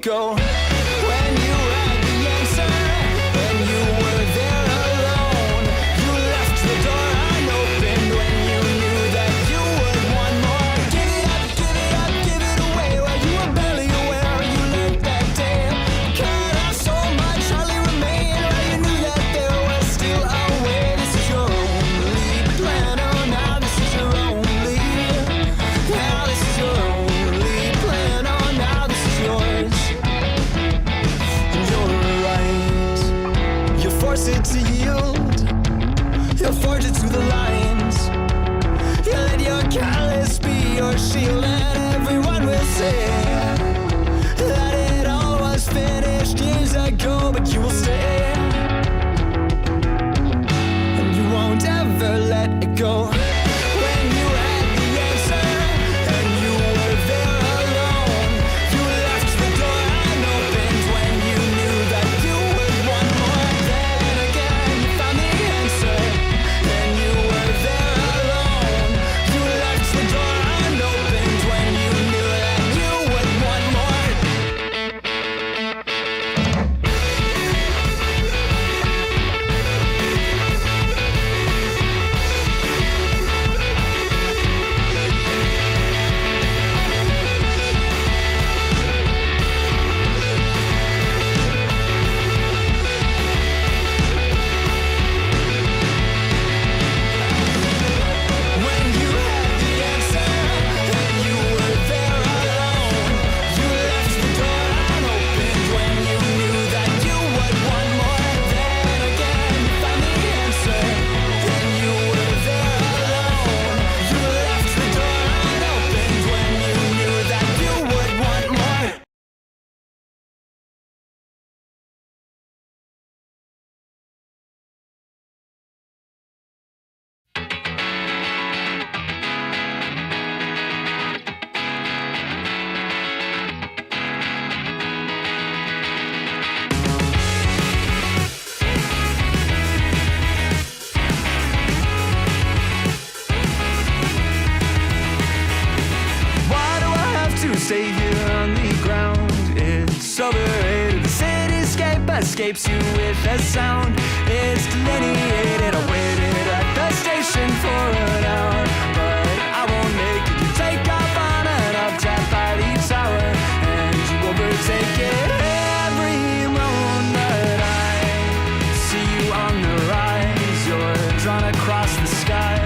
go. When you had the answer, when you were there alone, you left the door unopened when you knew that you would want more. Give it up, give it up, give it away. Well, you were barely aware you learned that day. Cut off so much, hardly remained. Well, you knew that there was still a way. This is your only plan. Oh, now this is your only. Now this is your only plan. Oh, now this is yours. And you're right. You force it to yield. You forge it to the lines. You let your callous be your shield, and everyone will say that it all was finished years ago, but you will stay, and you won't ever let it go. When you had the answer, and you were there alone, you left the door unopened when you knew that you would want more. Then again, you found the answer, and you were there alone. You left the door unopened when you knew that you would want more. When you had the answer, and you were there alone, you left the door unopened when you knew that you would want more. Then again, you found the answer, and you were there alone. You left the door unopened when you knew that you would want more. Why do I have to stay here on the ground? It's overrated. The cityscape escapes you with a sound. It's delineated. I waited at the station for an hour, but I won't make it. You take off on an updraft by the tower, and you overtake it every moment. I see you on the rise. You're drawn across the sky.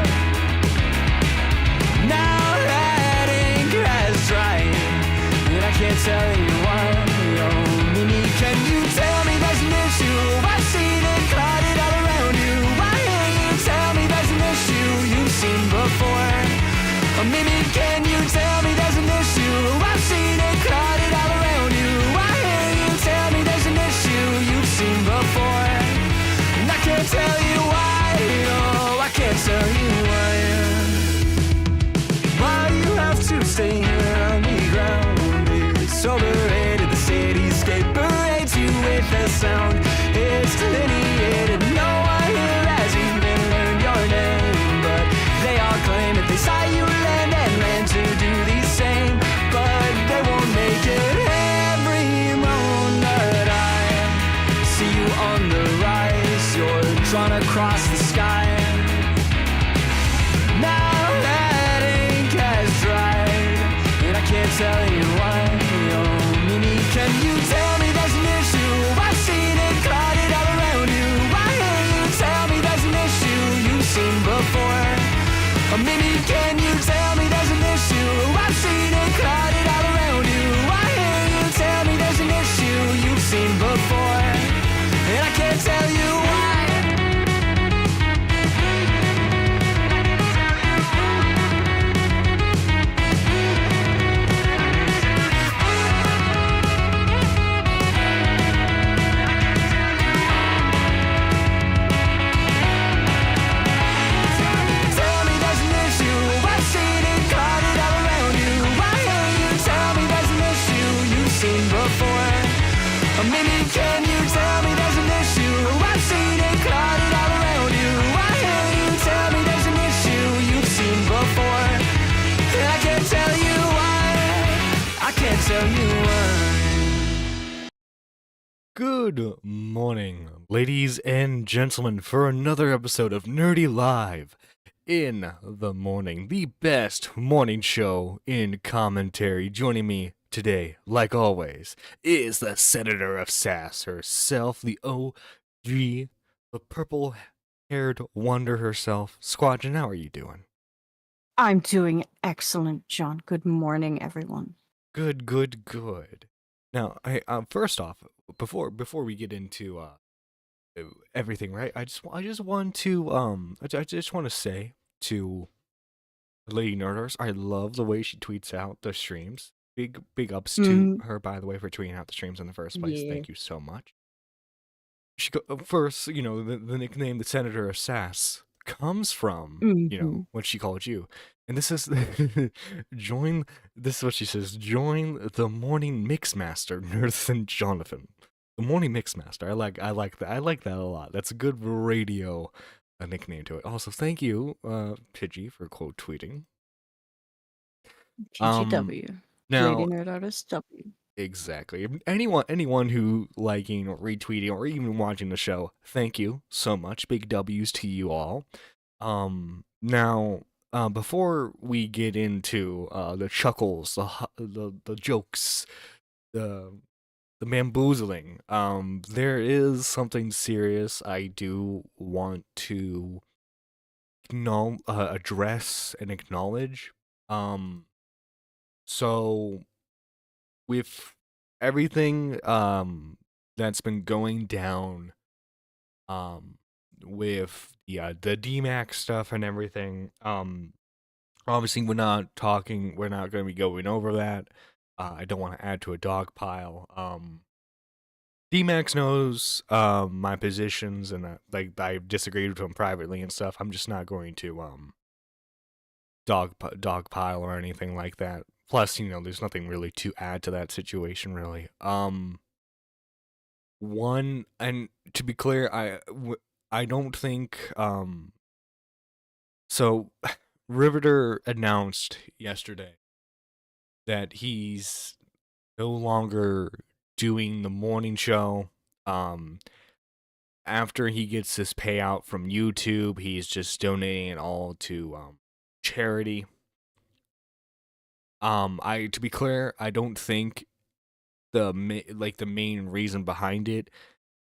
Now that ink has dried, and I can't tell you why. Oh, Mimi, can you tell me there's an issue? I've seen it clouded all around you. Why can't you tell me there's an issue you've seen before? Oh, Mimi, can you tell me there's an issue? I've seen it clouded all around you. Why can't you tell me there's an issue you've seen before? And I can't tell you why. Oh, I can't tell you why. Why you have to stay here on the ground? It's overrated. The cityscape parades you with a sound. It's delineated. No one here has even learned your name, but they all claim that they saw you land and ran to do the same. But they won't make it every moment. I see you on the rise. You're drawn across the sky. Now that ink has dried, and I can't tell you why. Oh, Mimi, can you tell me there's an issue? I've seen it clouded all around you. Why can't you tell me there's an issue you've seen before? Oh, Mimi, can you tell me there's an issue? I've seen it clouded all around you. Why can't you tell me there's an issue you've seen before? And I can't tell you why. Tell me there's an issue. I've seen it clouded all around you. Why can't you tell me there's an issue you've seen before? Or maybe can you tell me there's an issue? I've seen it clouded all around you. Why can't you tell me there's an issue you've seen before? And I can't tell you why. I can't tell you why. Good morning, ladies and gentlemen, for another episode of Nerdy Live in the morning, the best morning show in commentary. Joining me today, like always, is the Senator of Sass herself, the OG, the purple-haired wonder herself. Squadron, how are you doing? I'm doing excellent, John. Good morning, everyone. Good, good, good. Now, first off, before we get into everything, right? I just want to I just want to say to Lady Nerders, I love the way she tweets out the streams. Big ups to Mm, her, by the way, for tweeting out the streams in the first place. yeah. Thank you so much. First, the nickname the Senator of Sass comes from, Hmm. what she called you. And this is join this is what she says, join the morning mixmaster, Nerth Jonathan. The morning mixmaster. I like that a lot. That's a good radio nickname to it. Also, thank you, Pidgey, for quote tweeting. Um PGW. Lady now Nerd Artist W. Exactly. Anyone who liking or retweeting or even watching the show, thank you so much. Big W's to you all. Now, before we get into the chuckles, the jokes, the the bamboozling, there is something serious I do want to address and acknowledge. Um, so with everything that's been going down um with the DMAX stuff and everything, obviously we're not going to be going over that. I don't want to add to a dog pile. DMAX knows my positions, and like I've disagreed with him privately and stuff. I'm just not going to dog pile or anything like that. Plus, there's nothing really to add to that situation, really. One, and to be clear, I don't think so. Riveter announced yesterday that he's no longer doing the morning show. Um, After he gets this payout from YouTube, he's just donating it all to charity. I to be clear, I don't think the main reason behind it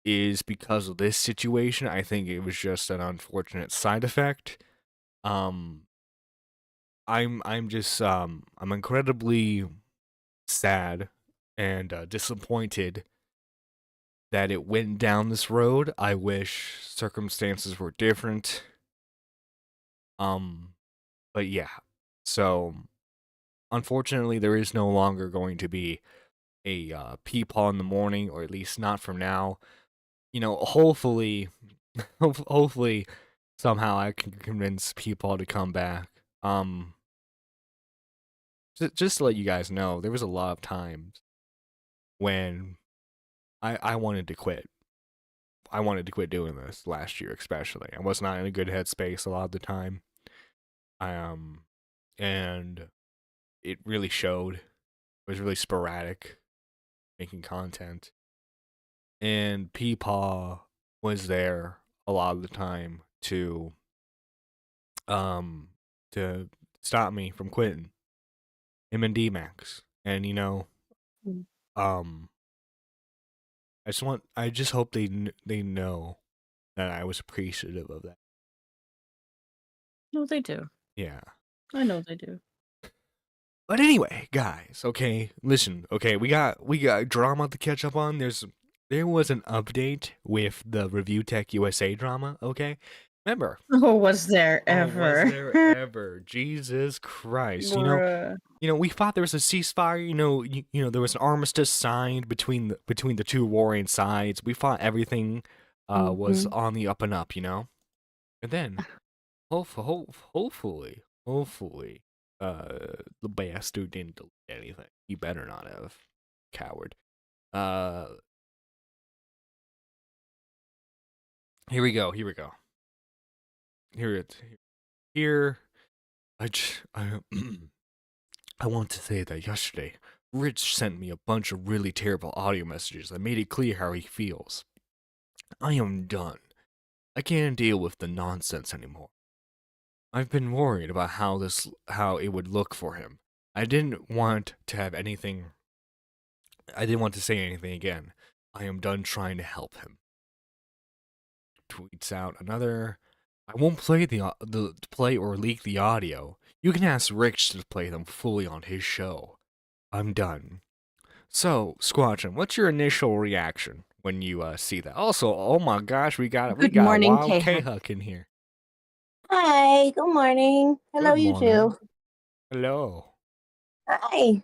is because of this situation. I think it was just an unfortunate side effect. Um, I'm incredibly sad and disappointed that it went down this road. I wish circumstances were different. Um, but yeah, so unfortunately, there is no longer going to be a peepaw in the morning, or at least not from now. Hopefully, hopefully somehow I can convince people to come back. Just to let you guys know, there was a lot of times when I wanted to quit. I wanted to quit doing this last year, especially. I was not in a good headspace a lot of the time. Um, and it really showed. It was really sporadic making content, and Peepaw was there a lot of the time um to stop me from quitting. Him and D-Max. And Mm. um I just hope they know that I was appreciative of that. No, they do. Yeah. I know they do. But anyway, guys, okay, listen, okay, we got drama to catch up on. There was an update with the Review Tech USA drama, okay? Remember? Oh, was there Oh, was ever? there ever? Jesus Christ. Bruh. We thought there was a ceasefire. There was an armistice signed between the two warring sides. We thought everything was Hmm. on the up and up. And then hopefully, the bastard didn't delete anything. He better not have, coward. Uh, Here we go. Here we go. Here it. Here. I want to say that yesterday Rich sent me a bunch of really terrible audio messages that made it clear how he feels. I am done. I can't deal with the nonsense anymore. I've been worried about how it would look for him. I didn't want to say anything again. I am done trying to help him. Tweets out another. I won't play play or leak the audio. You can ask Rich to play them fully on his show. I'm done. So, Squatchin, what's your initial reaction when you see that? Also, oh my gosh, we got Good morning, Wild K-Huck. K-Huck in here. Hi, good morning. Hello, Good you morning. two. Hello. Hi.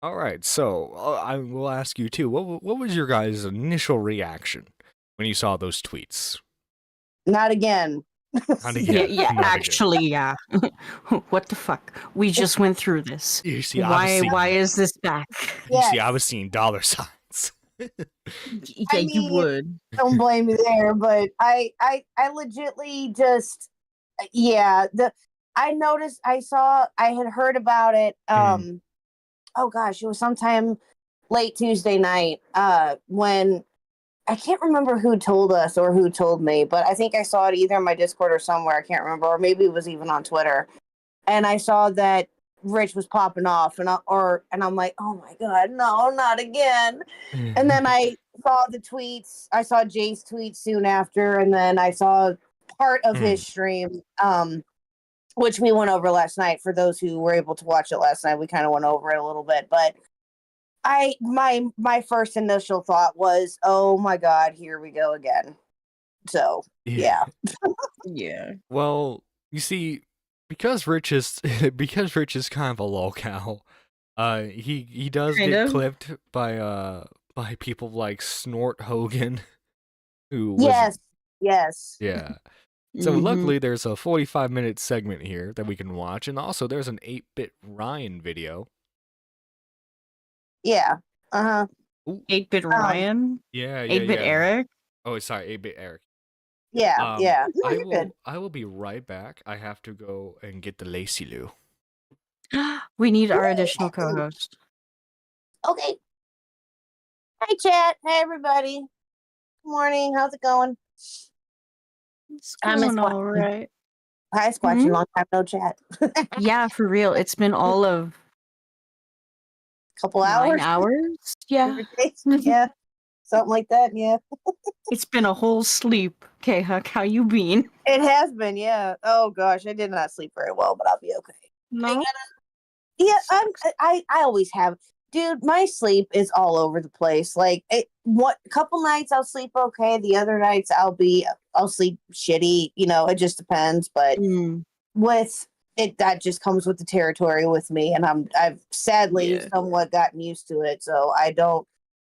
All right, so I will ask you too. What was your guys' initial reaction when you saw those tweets? Not again. Not again. Yeah, Not again. actually, yeah. What the fuck? We just went through this. You see, I was Why seeing, is this back? you see, I Yes. was seeing dollar signs. Yeah, you mean, would. Don't blame me there, but I legitly just, yeah. I noticed. I had heard about it. Oh gosh, it was sometime late Tuesday night. When I can't remember who told us or who told me, but I think I saw it either in my Discord or somewhere. I can't remember, or maybe it was even on Twitter. And I saw that Rich was popping off, and I'm like, oh my god, no, not again. And then I saw the tweets. I saw Jay's tweet soon after, and then I saw part of his stream, which we went over last night. For those who were able to watch it last night, we kind of went over it a little bit, but my first initial thought was, oh my god, here we go again. So yeah. Yeah. Well, you see, because Rich is kind of a lolcow, he does Kind get of. clipped by people like Snort Hogan, who was Yes. yeah. So Mhm. luckily there's a 45-minute segment here that we can watch, and also there's an 8-bit Ryan video. Yeah. Uh-huh. Ooh, 8-bit Ryan? yeah, 8-bit Eric? Oh, sorry, 8-bit Eric. Yeah. No, you're good. I will be right back. I have to go and get the Lacy Lou. We need our additional co-host. Okay. Hi, chat. Hey, everybody. Good morning. How's it going? It's I miss going watching. all right. Hi, Squatchy. Long time no chat. Yeah, for real. It's been all of Couple 9 hours. hours. Yeah. Yeah. Something like that. Yeah. It's been a whole sleep. Okay, Huck, how you been? It has been. Yeah. Oh gosh, I did not sleep very well, but I'll be okay. No. Yeah. I always have. Dude, my sleep is all over the place. Like, couple nights I'll sleep okay. The other nights I'll sleep shitty. You know, it just depends. But with it, that just comes with the territory with me, and I've sadly somewhat gotten used to it. So I don't.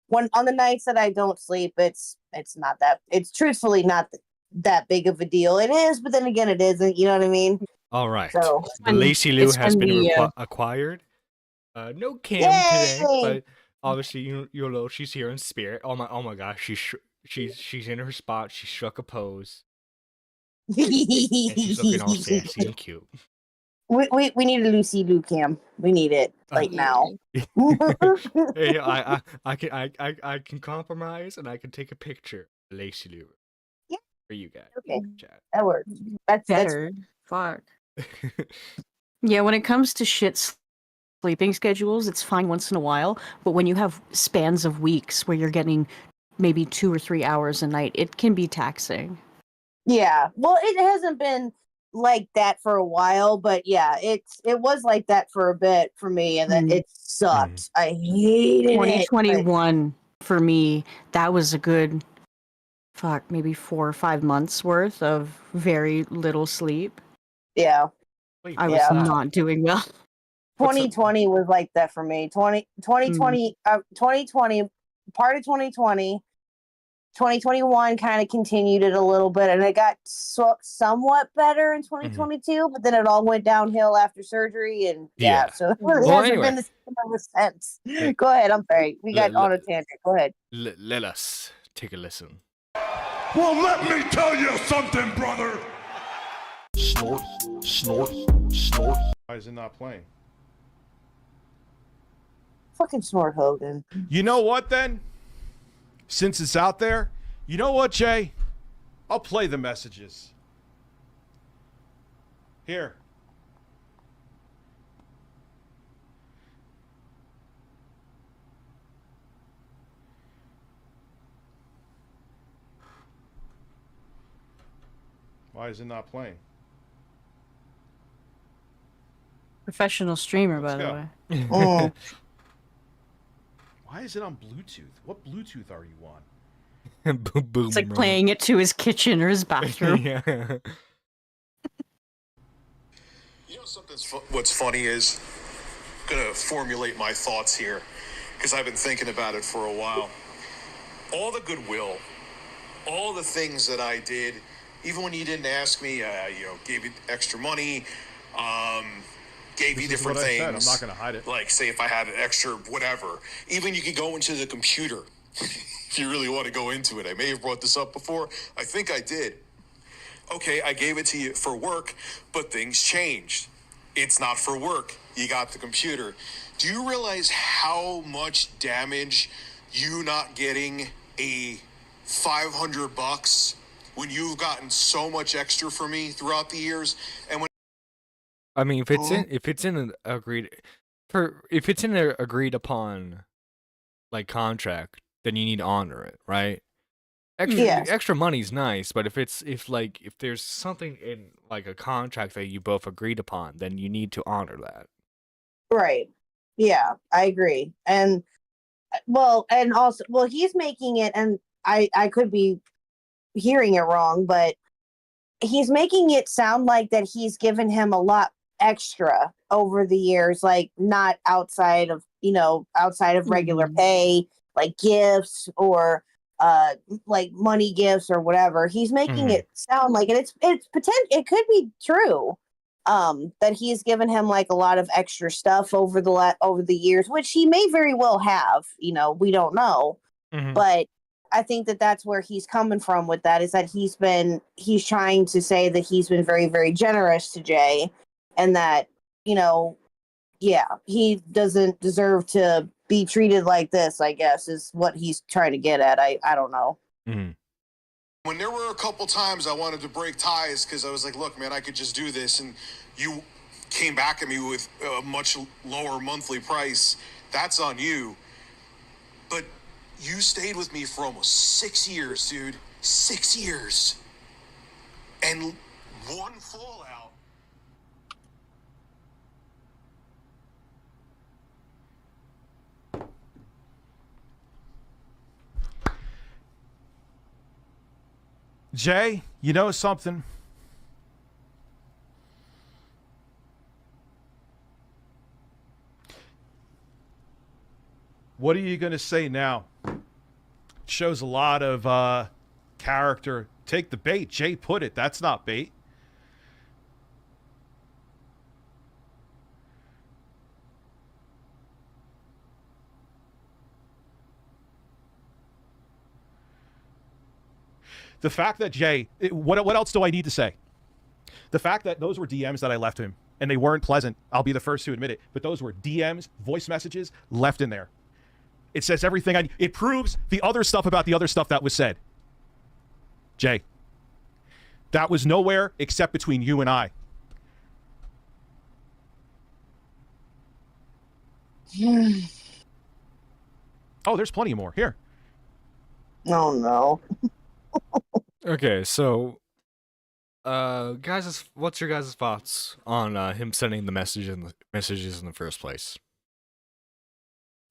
When on the nights that I don't sleep, it's not that. It's truthfully not that big of a deal. It is, but then again, it isn't. You know what I mean? All right. So The Lacy Lou it's has when been the, acquired. No Cam Yay! today, but obviously you know she's here in spirit. Oh my gosh, she's in her spot. She struck a pose, and she's looking all sassy and cute. We need a Lucy Lou cam. We need it like now. Hey, I can compromise and I can take a picture of Lacy Lou. Yeah. For you guys. Okay. Chat. That works. That's better. Fuck. Yeah, when it comes to shit sleeping schedules, it's fine once in a while, but when you have spans of weeks where you're getting maybe 2 or 3 hours a night, it can be taxing. Yeah. Well, it hasn't been like that for a while, but yeah, it was like that for a bit for me, and then it sucked. I hated 2021 for me, that was a good maybe 4 or 5 months worth of very little sleep. Yeah. I was not doing well. 2020 was like that for me. 2020, part of 2020, 2021 kind of continued it a little bit, and it got somewhat better in 2022, but then it all went downhill after surgery, and so it hasn't been the same ever since. Go ahead, I'm sorry. We got on a tangent. Go ahead. Let us take a listen. Well, let me tell you something, brother. Fucking snort Hogan. You know what, then? Since it's out there, you know what, Jay? I'll play the messages. Here. Why is it not playing? Professional streamer, Let's by the go. way. Oh. Why is it on Bluetooth? What Bluetooth are you on? Boom, boom, It's like bro. playing it to his kitchen or his bathroom. Yeah. You know what's funny is, I'm gonna formulate my thoughts here because I've been thinking about it for a while. All the goodwill, all the things that I did, even when you didn't ask me, gave you extra money, gave you This is different what I things. said. I'm not gonna hide it. Like, say if I had an extra whatever, even you could go into the computer if you really want to go into it. I may have brought this up before. I think I did. Okay, I gave it to you for work, but things changed. It's not for work. You got the computer. Do you realize how much damage you not getting a $500 when you've gotten so much extra from me throughout the years? And when I mean, if it's in an agreed upon like contract, then you need to honor it, right? Yes. Extra money's nice, but if there's something in like a contract that you both agreed upon, then you need to honor that. Right. Yeah, I agree. And and also, he's making it, and I could be hearing it wrong, but he's making it sound like that he's given him a lot extra over the years, like not outside of regular pay, like gifts or like money gifts or whatever. He's making it sound like it's it could be true that he's given him like a lot of extra stuff over the years, which he may very well have. We don't know. But I think that that's where he's coming from with that, is that he's trying to say that he's been very, very generous to Jay, and that, he doesn't deserve to be treated like this, I guess, is what he's trying to get at. I don't know. when there were a couple times I wanted to break ties because I was like, look, man, I could just do this, and you came back at me with a much lower monthly price, that's on you. But you stayed with me for almost 6 years, dude. 6 years. And one fallout. Jay, you know something? What are you going to say now? Shows a lot of character. Take the bait. Jay put it. That's not bait. The fact that Jay, what else do I need to say? The fact that those were DMs that I left him, and they weren't pleasant, I'll be the first to admit it, but those were DMs, voice messages, left in there. It says everything. It proves the other stuff about the other stuff that was said. Jay, that was nowhere except between you and I. Oh, there's plenty more. Here. Oh, no. Okay, so, guys, what's your guys' thoughts on him sending the messages in the first place?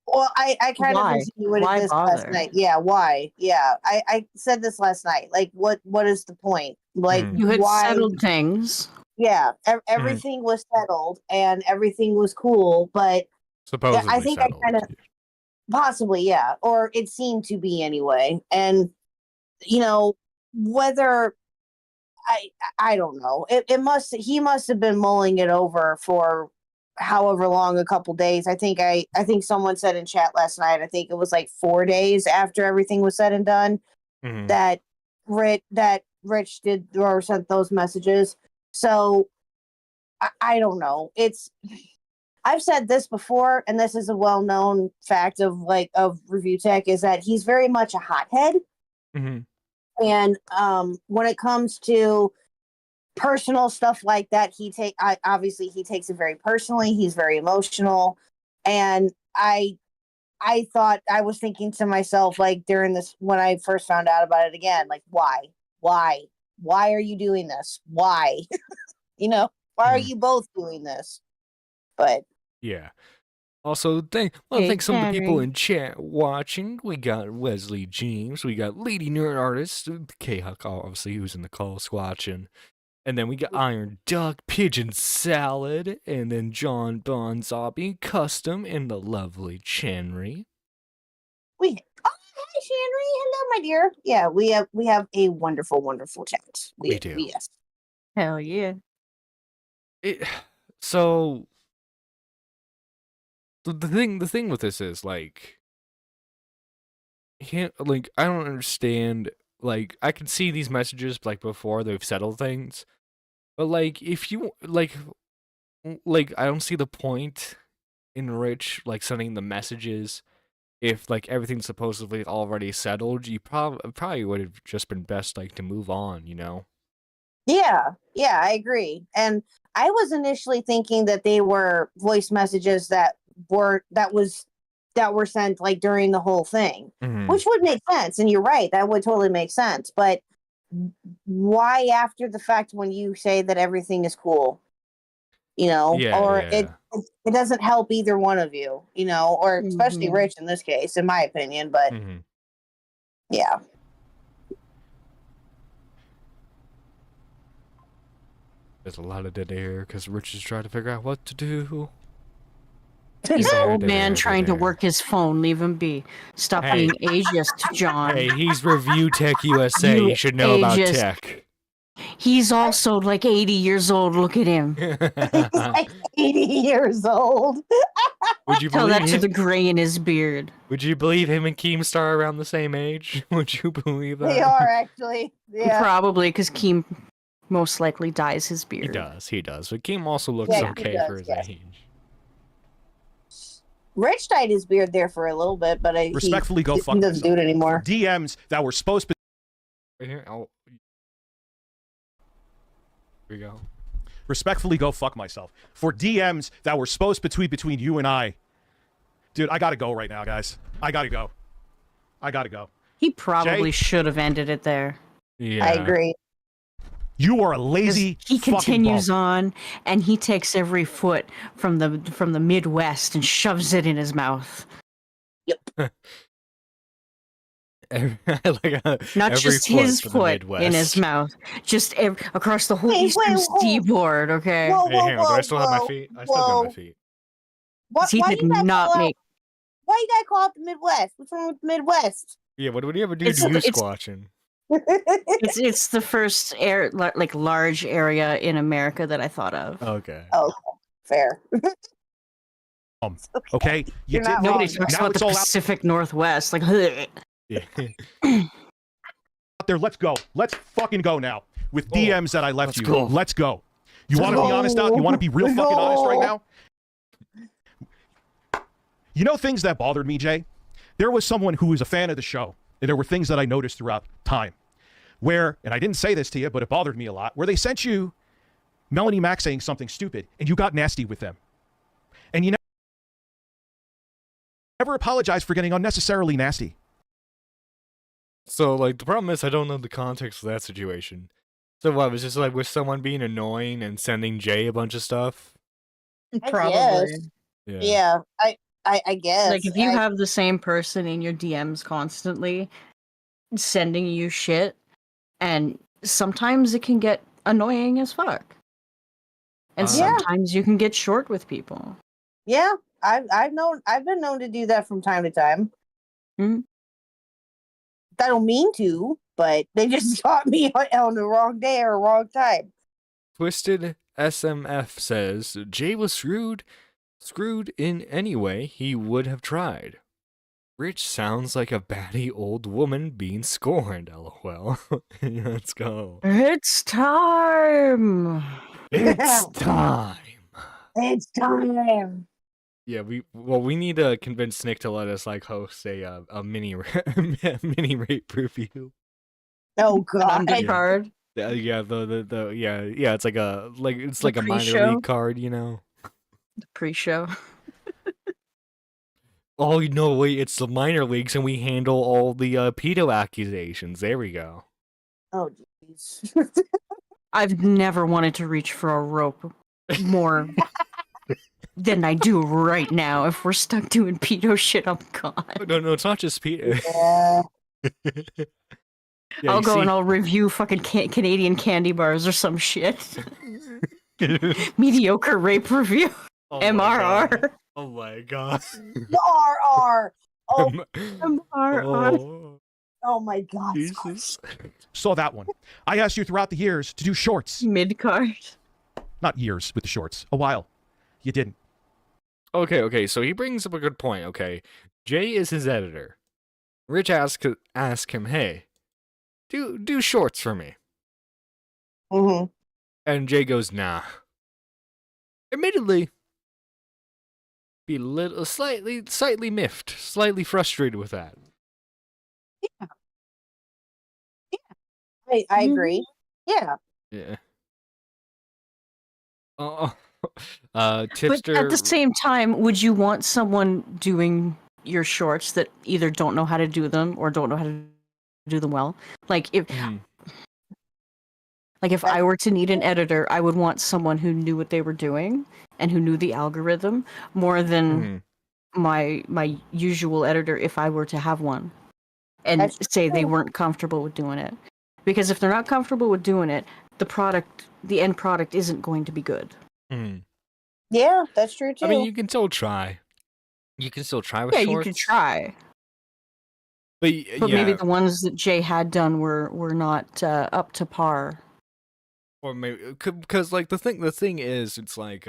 Well, I kind of Why? insinuated Why this last bother? night. Yeah, why? Yeah, I said this last night. Like, what is the point? Like, You had why? settled things. Yeah, everything was settled and everything was cool, but Supposedly I think settled. I kind of possibly, yeah, or it seemed to be anyway. And whether I don't know. He must have been mulling it over for however long, a couple days. I think someone said in chat last night, I think it was like 4 days after everything was said and done, that Rich did or sent those messages. So I don't know. I've said this before, and this is a well-known fact of Review Tech, is that he's very much a hothead. Mm-hmm. And when it comes to personal stuff like that, obviously he takes it very personally. He's very emotional, and I thought, I was thinking to myself, like, during this, when I first found out about it again, like, why are you doing this? Why? Why are you both doing this? But yeah. Also, thanks some of the people in chat watching. We got Wesley James, we got Lady Nerd Artist, K-Huck, obviously, who's in the call squatching. And then we got Iron Duck, Pigeon Salad, and then John Bonzombie Custom, and the lovely Chenry. hi Shanry, hello my dear. Yeah, we have a wonderful, wonderful chat. We do. Yes. Hell yeah. So the thing with this is, like, I don't understand. Like, I can see these messages, like, before they've settled things, but, like, if you like, I don't see the point in Rich, like, sending the messages if, like, everything's supposedly already settled. You probably would have just been best, like, to move on, Yeah, I agree. And I was initially thinking that they were voice messages that were sent, like, during the whole thing, which would make sense. And you're right, that would totally make sense. But why after the fact, when you say that everything is cool, it doesn't help either one of you, or especially Rich in this case, in my opinion. But yeah. There's a lot of dead air because Rich is trying to figure out what to do. He's an old man trying to work his phone. Leave him be. Stop being ageist, John. Hey, he's Review Tech USA. You should know about tech. He's also like 80 years old. Look at him. He's like 80 years old. Would you Tell that believe to the gray in his beard. Would you believe him and Keemstar are around the same age? Would you believe that? They are, actually. Yeah. Probably, because Keem most likely dyes his beard. He does. But Keem also looks okay for his age. Rich dyed his beard there for a little bit, but respectfully go fuck he doesn't do it anymore. DMs that were supposed to Right here. Here we go. Respectfully go fuck myself. For DMs that were supposed between you and I. Dude, I gotta go right now, guys. I gotta go. He probably should have ended it there. Yeah. I agree. You are a lazy He continues bum. on, and he takes every foot from the Midwest and shoves it in his mouth. Yep. Not just his foot in his mouth, just across the whole eastern seaboard. Okay. Whoa, Hey, hang on. Do I still have my feet? I still got my feet. He did not make. Why you gotta call it the Midwest? What's wrong with the Midwest? Yeah. What would you ever do to you squatching? It's the first large area in America that I thought of. Okay. Oh, fair. Okay. Nobody talks about the Pacific Northwest. Like, yeah. Out there, let's go. Let's fucking go now. With DMs that I left you. Go. Let's go. You want to be honest out? You want to be real fucking honest right now? You know things that bothered me, Jay? There was someone who was a fan of the show, and there were things that I noticed throughout time where, and I didn't say this to you, but it bothered me a lot, where they sent you Melanie Mac saying something stupid, and you got nasty with them. And you never apologized for getting unnecessarily nasty. So, like, the problem is I don't know the context of that situation. So what, was just like with someone being annoying and sending Jay a bunch of stuff? probably. Yeah, I guess. Like, if you have the same person in your DMs constantly sending you shit, and sometimes it can get annoying as fuck. And sometimes you can get short with people. Yeah, I've been known to do that from time to time. Mm-hmm. I don't mean to, but they just got me on the wrong day or wrong time. Twisted SMF says Jay was screwed in any way he would have tried. Rich sounds like a batty old woman being scorned, lol. Let's go. It's time! It's time. It's time. Yeah, we need to convince Nick to let us like host a mini mini rape review. Oh An god. undercard. Yeah, yeah, it's like a The a minor pre-show? league card, you know. The pre-show. Oh no, wait, it's the minor leagues, and we handle all the pedo accusations. There we go. Oh jeez. I've never wanted to reach for a rope more than I do right now. If we're stuck doing pedo shit, I'm gone. No, it's not just pedo. Yeah. Yeah, I'll you go see- and I'll review fucking Canadian candy bars or some shit. Mediocre rape review. Oh my MRR. God. Oh my god. RR. Oh, MRR. oh my god. Jesus. Saw that one. I asked you throughout the years to do shorts. Mid card. Not years with the shorts. A while. You didn't. Okay, so he brings up a good point, okay. Jay is his editor. Rich ask him, hey, do shorts for me. Mm-hmm. And Jay goes, nah. Admittedly, be slightly miffed, slightly frustrated with that. I agree. Yeah. Yeah. Oh, But tipster. at the same time, would you want someone doing your shorts that either don't know how to do them or don't know how to do them well? Like if Mhm. Like if I were to need an editor, I would want someone who knew what they were doing and who knew the algorithm more than Mhm. my usual editor if I were to have one. And That's say they true. weren't comfortable with doing it. Because if they're not comfortable with doing it, the end product isn't going to be good. Mhm. Yeah, that's true too. I mean, you can still try. You can still try with Yeah, shorts. you could try. But, But yeah, maybe the ones that Jay had done were not up to par. or maybe because like the thing is, it's like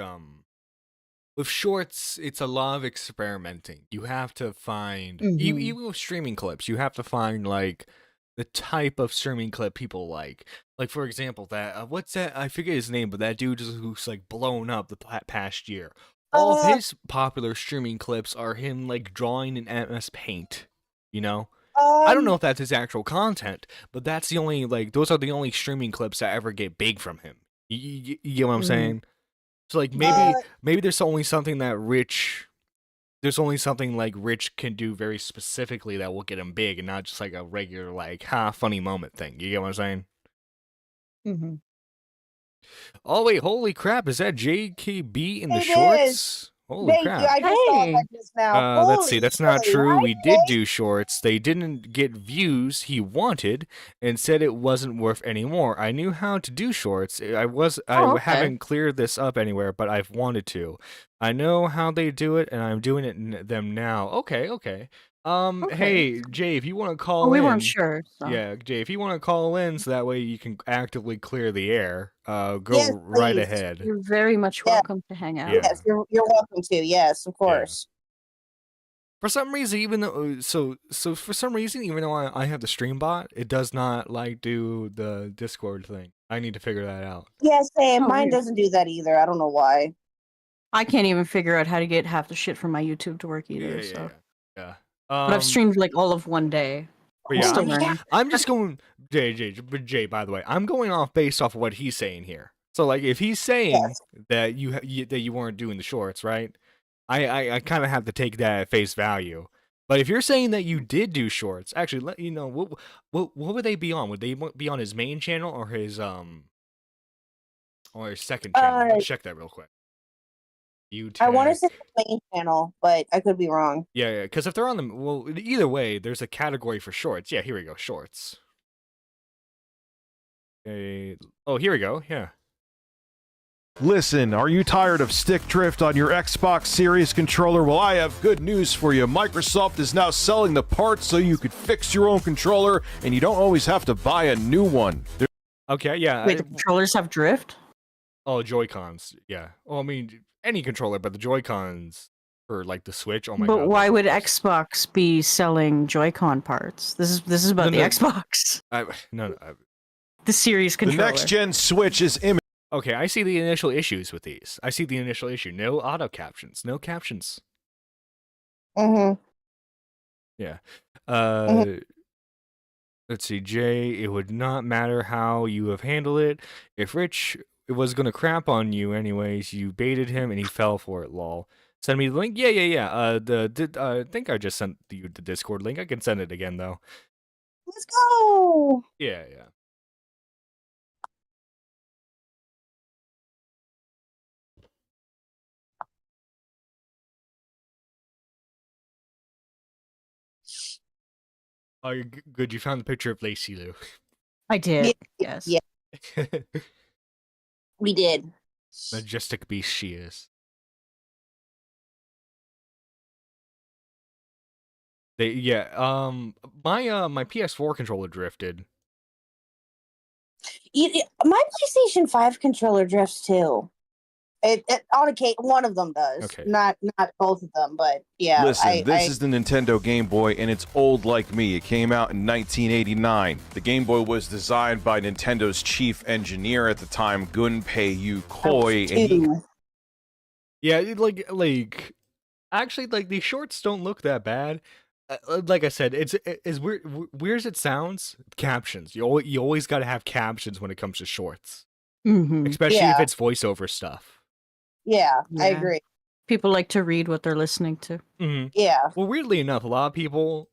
with shorts, it's a lot of experimenting. You have to find Mhm. even with streaming clips, you have to find like the type of streaming clip people like. Like for example, that what's that? I forget his name, but that dude who's like blown up the past year. All of his popular streaming clips are him like drawing in MS Paint. You know, I don't know if that's his actual content, but that's the only like those are the only streaming clips that ever get big from him. You get what I'm Mhm. saying? So like maybe there's only something like Rich can do very specifically that will get him big, and not just like a regular like funny moment thing. You get what I'm saying? Mm-hmm. Oh wait, holy crap! Is that JKB in the It shorts? is. Holy Thank crap! you. I just saw Hey. that just now. Let's see. Holy That's not shit, true. right? We did do shorts. They didn't get views he wanted, and said it wasn't worth any more. I knew how to do shorts. I okay. haven't cleared this up anywhere, but I've wanted to. I know how they do it, and I'm doing it them now. Okay. Okay. Hey Jay, if you want to call Oh, we in, weren't sure. So. yeah, Jay, if you want to call in, so that way you can actively clear the air. Go Yes, right please. ahead. You're very much Yeah. welcome to hang out. Yeah. Yes, you're welcome to. Yes, of course. For some reason, even though for some reason, even though I have the stream bot, it does not like do the Discord thing. I need to figure that out. Yeah, same. Oh, Mine weird. doesn't do that either. I don't know why. I can't even figure out how to get half the shit from my YouTube to work either. So. Yeah. But I've streamed like all of one day. But I'm yeah, still I'm, learning. I'm just going Jay. By the way, I'm going off based off of what he's saying here. So like, if he's saying Yes. that you weren't doing the shorts, right? I kind of have to take that at face value. But if you're saying that you did do shorts, actually, let you know what would they be on? Would they be on his main channel or his second channel? Let's check that real quick. I want to say the main channel, but I could be wrong. Yeah, because if they're on the either way, there's a category for shorts. Yeah, here we go, shorts. Okay. Oh, here we go. Yeah. Listen, are you tired of stick drift on your Xbox Series controller? Well, I have good news for you. Microsoft is now selling the parts so you could fix your own controller, and you don't always have to buy a new one. Okay, yeah. Wait, the controllers have drift? Oh, Joy-Cons. Yeah. Well, I mean, any controller, but the Joy-Cons for like the Switch. Oh my god. But why would Xbox be selling Joy-Con parts? This is about the No. Xbox. No. The Series The controller. next gen Switch is imminent. Okay, I see the initial issues with these. I see the initial issue. No auto captions. No captions. Mm-hmm. Yeah. Mhm. Let's see, Jay. It would not matter how you have handled it. If Rich was gonna crap on you anyways, you baited him and he fell for it. Lol. Send me the link. Yeah. I think I just sent you the Discord link. I can send it again though. Let's go. Yeah. Oh, you're good. You found the picture of Lacey Lou. I did. Yeah, Yes. yeah. We did. Majestic beast she is. My PS4 controller drifted. My PlayStation 5 controller drifts too. It on occasion, one of them does. Okay. Not both of them, but yeah. Listen, this is the Nintendo Game Boy, and it's old like me. It came out in 1989. The Game Boy was designed by Nintendo's chief engineer at the time, Gunpei Yokoi, and he... Yeah, actually, these shorts don't look that bad. Like I said, it's weird as it sounds. Captions. You always got to have captions when it comes to shorts, especially if it's voiceover stuff. Yeah, I Yeah. agree. People like to read what they're listening to. Yeah. Well, weirdly enough, a lot of people,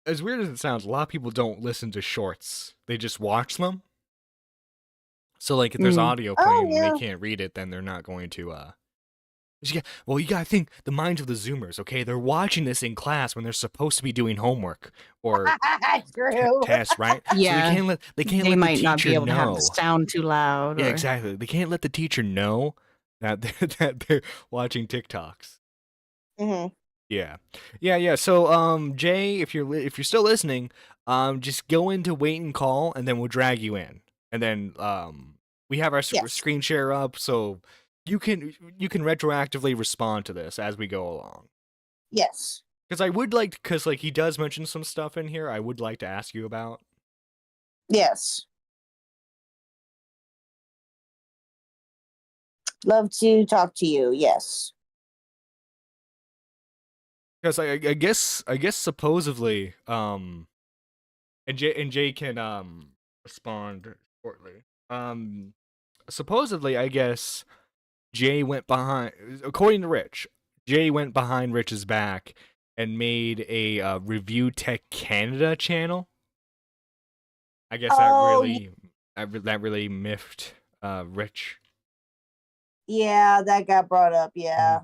as weird as it sounds, a lot of people don't listen to shorts. They just watch them. So, like, if there's audio playing and they can't read it, then they're not going to. Well, you gotta think the minds of the Zoomers. Okay, they're watching this in class when they're supposed to be doing homework or True. tests, right? Yeah. So they can't let might the not teacher be able know. to have the sound too loud. Yeah, or- exactly. They can't let the teacher know that they're watching TikToks. Mm-hmm. Yeah. So, Jay, if you're still listening, just go into wait and call, and then we'll drag you in, and then we have our screen share up, so you can retroactively respond to this as we go along. Yes. Because he does mention some stuff in here. I would like to ask you about. Yes. Love to talk to you. Yes. Because I guess supposedly and Jay can respond shortly. Supposedly, I guess Jay went behind, according to Rich, Jay went behind Rich's back and made a Review Tech Canada channel. I guess that really miffed Rich. Yeah, that got brought up. Yeah.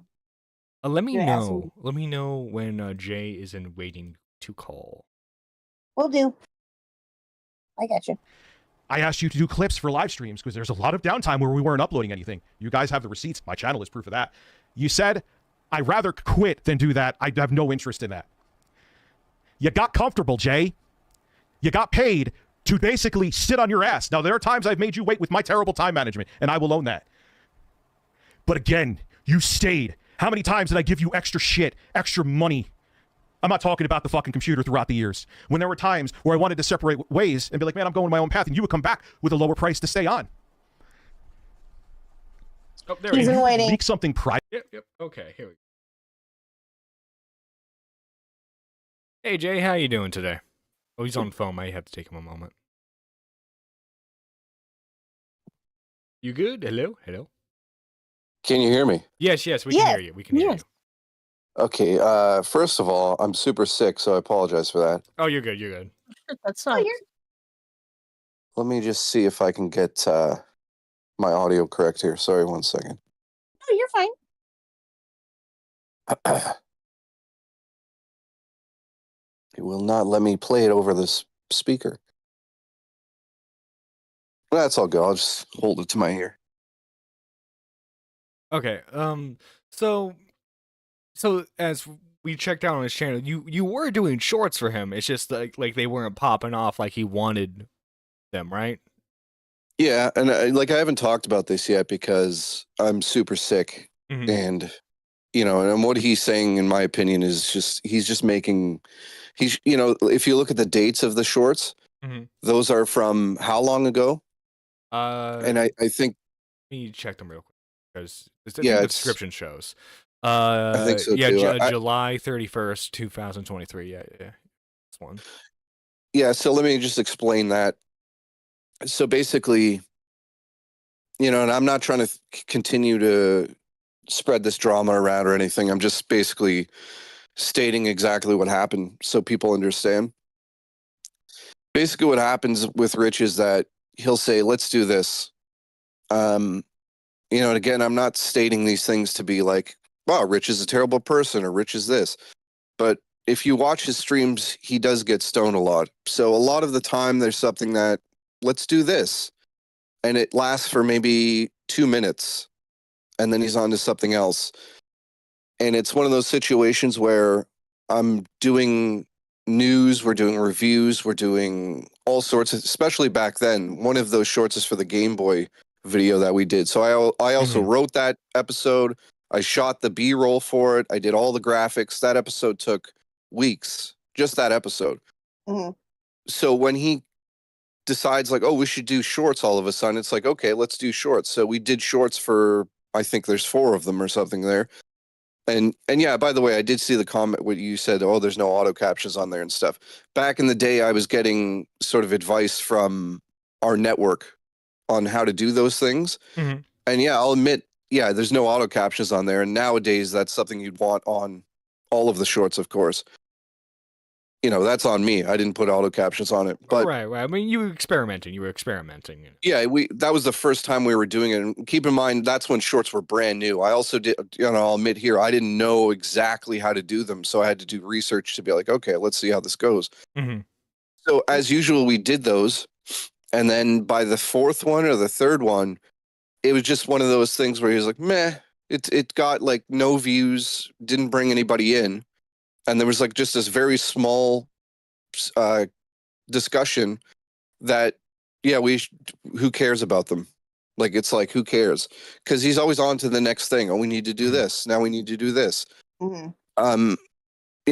Let me You're know. asking- Let me know when Jay is in waiting to call. Will do. I got you. I asked you to do clips for live streams because there's a lot of downtime where we weren't uploading anything. You guys have the receipts. My channel is proof of that. You said, I'd rather quit than do that. I have no interest in that. You got comfortable, Jay. You got paid to basically sit on your ass. Now, there are times I've made you wait with my terrible time management, and I will own that. But again, you stayed. How many times did I give you extra shit, extra money? I'm not talking about the fucking computer throughout the years. When there were times where I wanted to separate ways and be like, man, I'm going my own path, and you would come back with a lower price to stay on. Oh, there He's we been go. waiting. Leak something private. Yep. Okay, here we go. Hey, Jay, how you doing today? Oh, he's on the phone. Might have to take him a moment. You good? Hello? Can you hear me? Yes, we can hear you. We can hear you. Okay, first of all, I'm super sick, so I apologize for that. Oh, you're good. That sucks. Let me just see if I can get my audio correct here. Sorry, 1 second. Oh, you're fine. It will not let me play it over this speaker. That's all good. I'll just hold it to my ear. Okay. So as we checked out on his channel, you were doing shorts for him. It's just like they weren't popping off like he wanted them, right? Yeah, and I haven't talked about this yet because I'm super sick, Mhm. and and what he's saying, in my opinion, is he's just making. If you look at the dates of the shorts, Mhm. those are from how long ago? Uh, And I think me check them real quick because I Yeah, think the it's. description shows. I think so Yeah, too. July 31st, 2023. Yeah, this one. Yeah, so let me just explain that. So basically, and I'm not trying to continue to spread this drama around or anything. I'm just basically stating exactly what happened so people understand. Basically, what happens with Rich is that he'll say, "Let's do this." And again, I'm not stating these things to be like, "Wow, Rich is a terrible person" or "Rich is this," but if you watch his streams, he does get stoned a lot. So a lot of the time, there's something that, "Let's do this," and it lasts for maybe 2 minutes, and then he's on to something else. And it's one of those situations where I'm doing news, we're doing reviews, we're doing all sorts of, especially back then. One of those shorts is for the Game Boy video that we did. So I also wrote that episode. I shot the B-roll for it. I did all the graphics. That episode took weeks, just that episode. So when he decides like, oh, we should do shorts all of a sudden, it's like, okay, let's do shorts. So we did shorts for, I think there's 4 of them or something there. And yeah, by the way, I did see the comment what you said, oh, there's no auto captions on there and stuff. Back in the day, I was getting sort of advice from our network on how to do those things. And yeah, I'll admit, yeah, there's no auto captions on there. And nowadays, that's something you'd want on all of the shorts, of course. That's on me. I didn't put auto captions on it. But right. I mean, you were experimenting. yeah, that was the first time we were doing it. And keep in mind, that's when shorts were brand new. I also did, I'll admit here, I didn't know exactly how to do them. So I had to do research to be like, okay, let's see how this goes. So as usual, we did those. And then by the 4th one or the 3rd one, it was just one of those things where he was like, meh, it got like no views, didn't bring anybody in. And there was like just this very small discussion that, yeah, who cares about them? Like, it's like, who cares? Because he's always on to the next thing. Oh, we need to do this. Now we need to do this.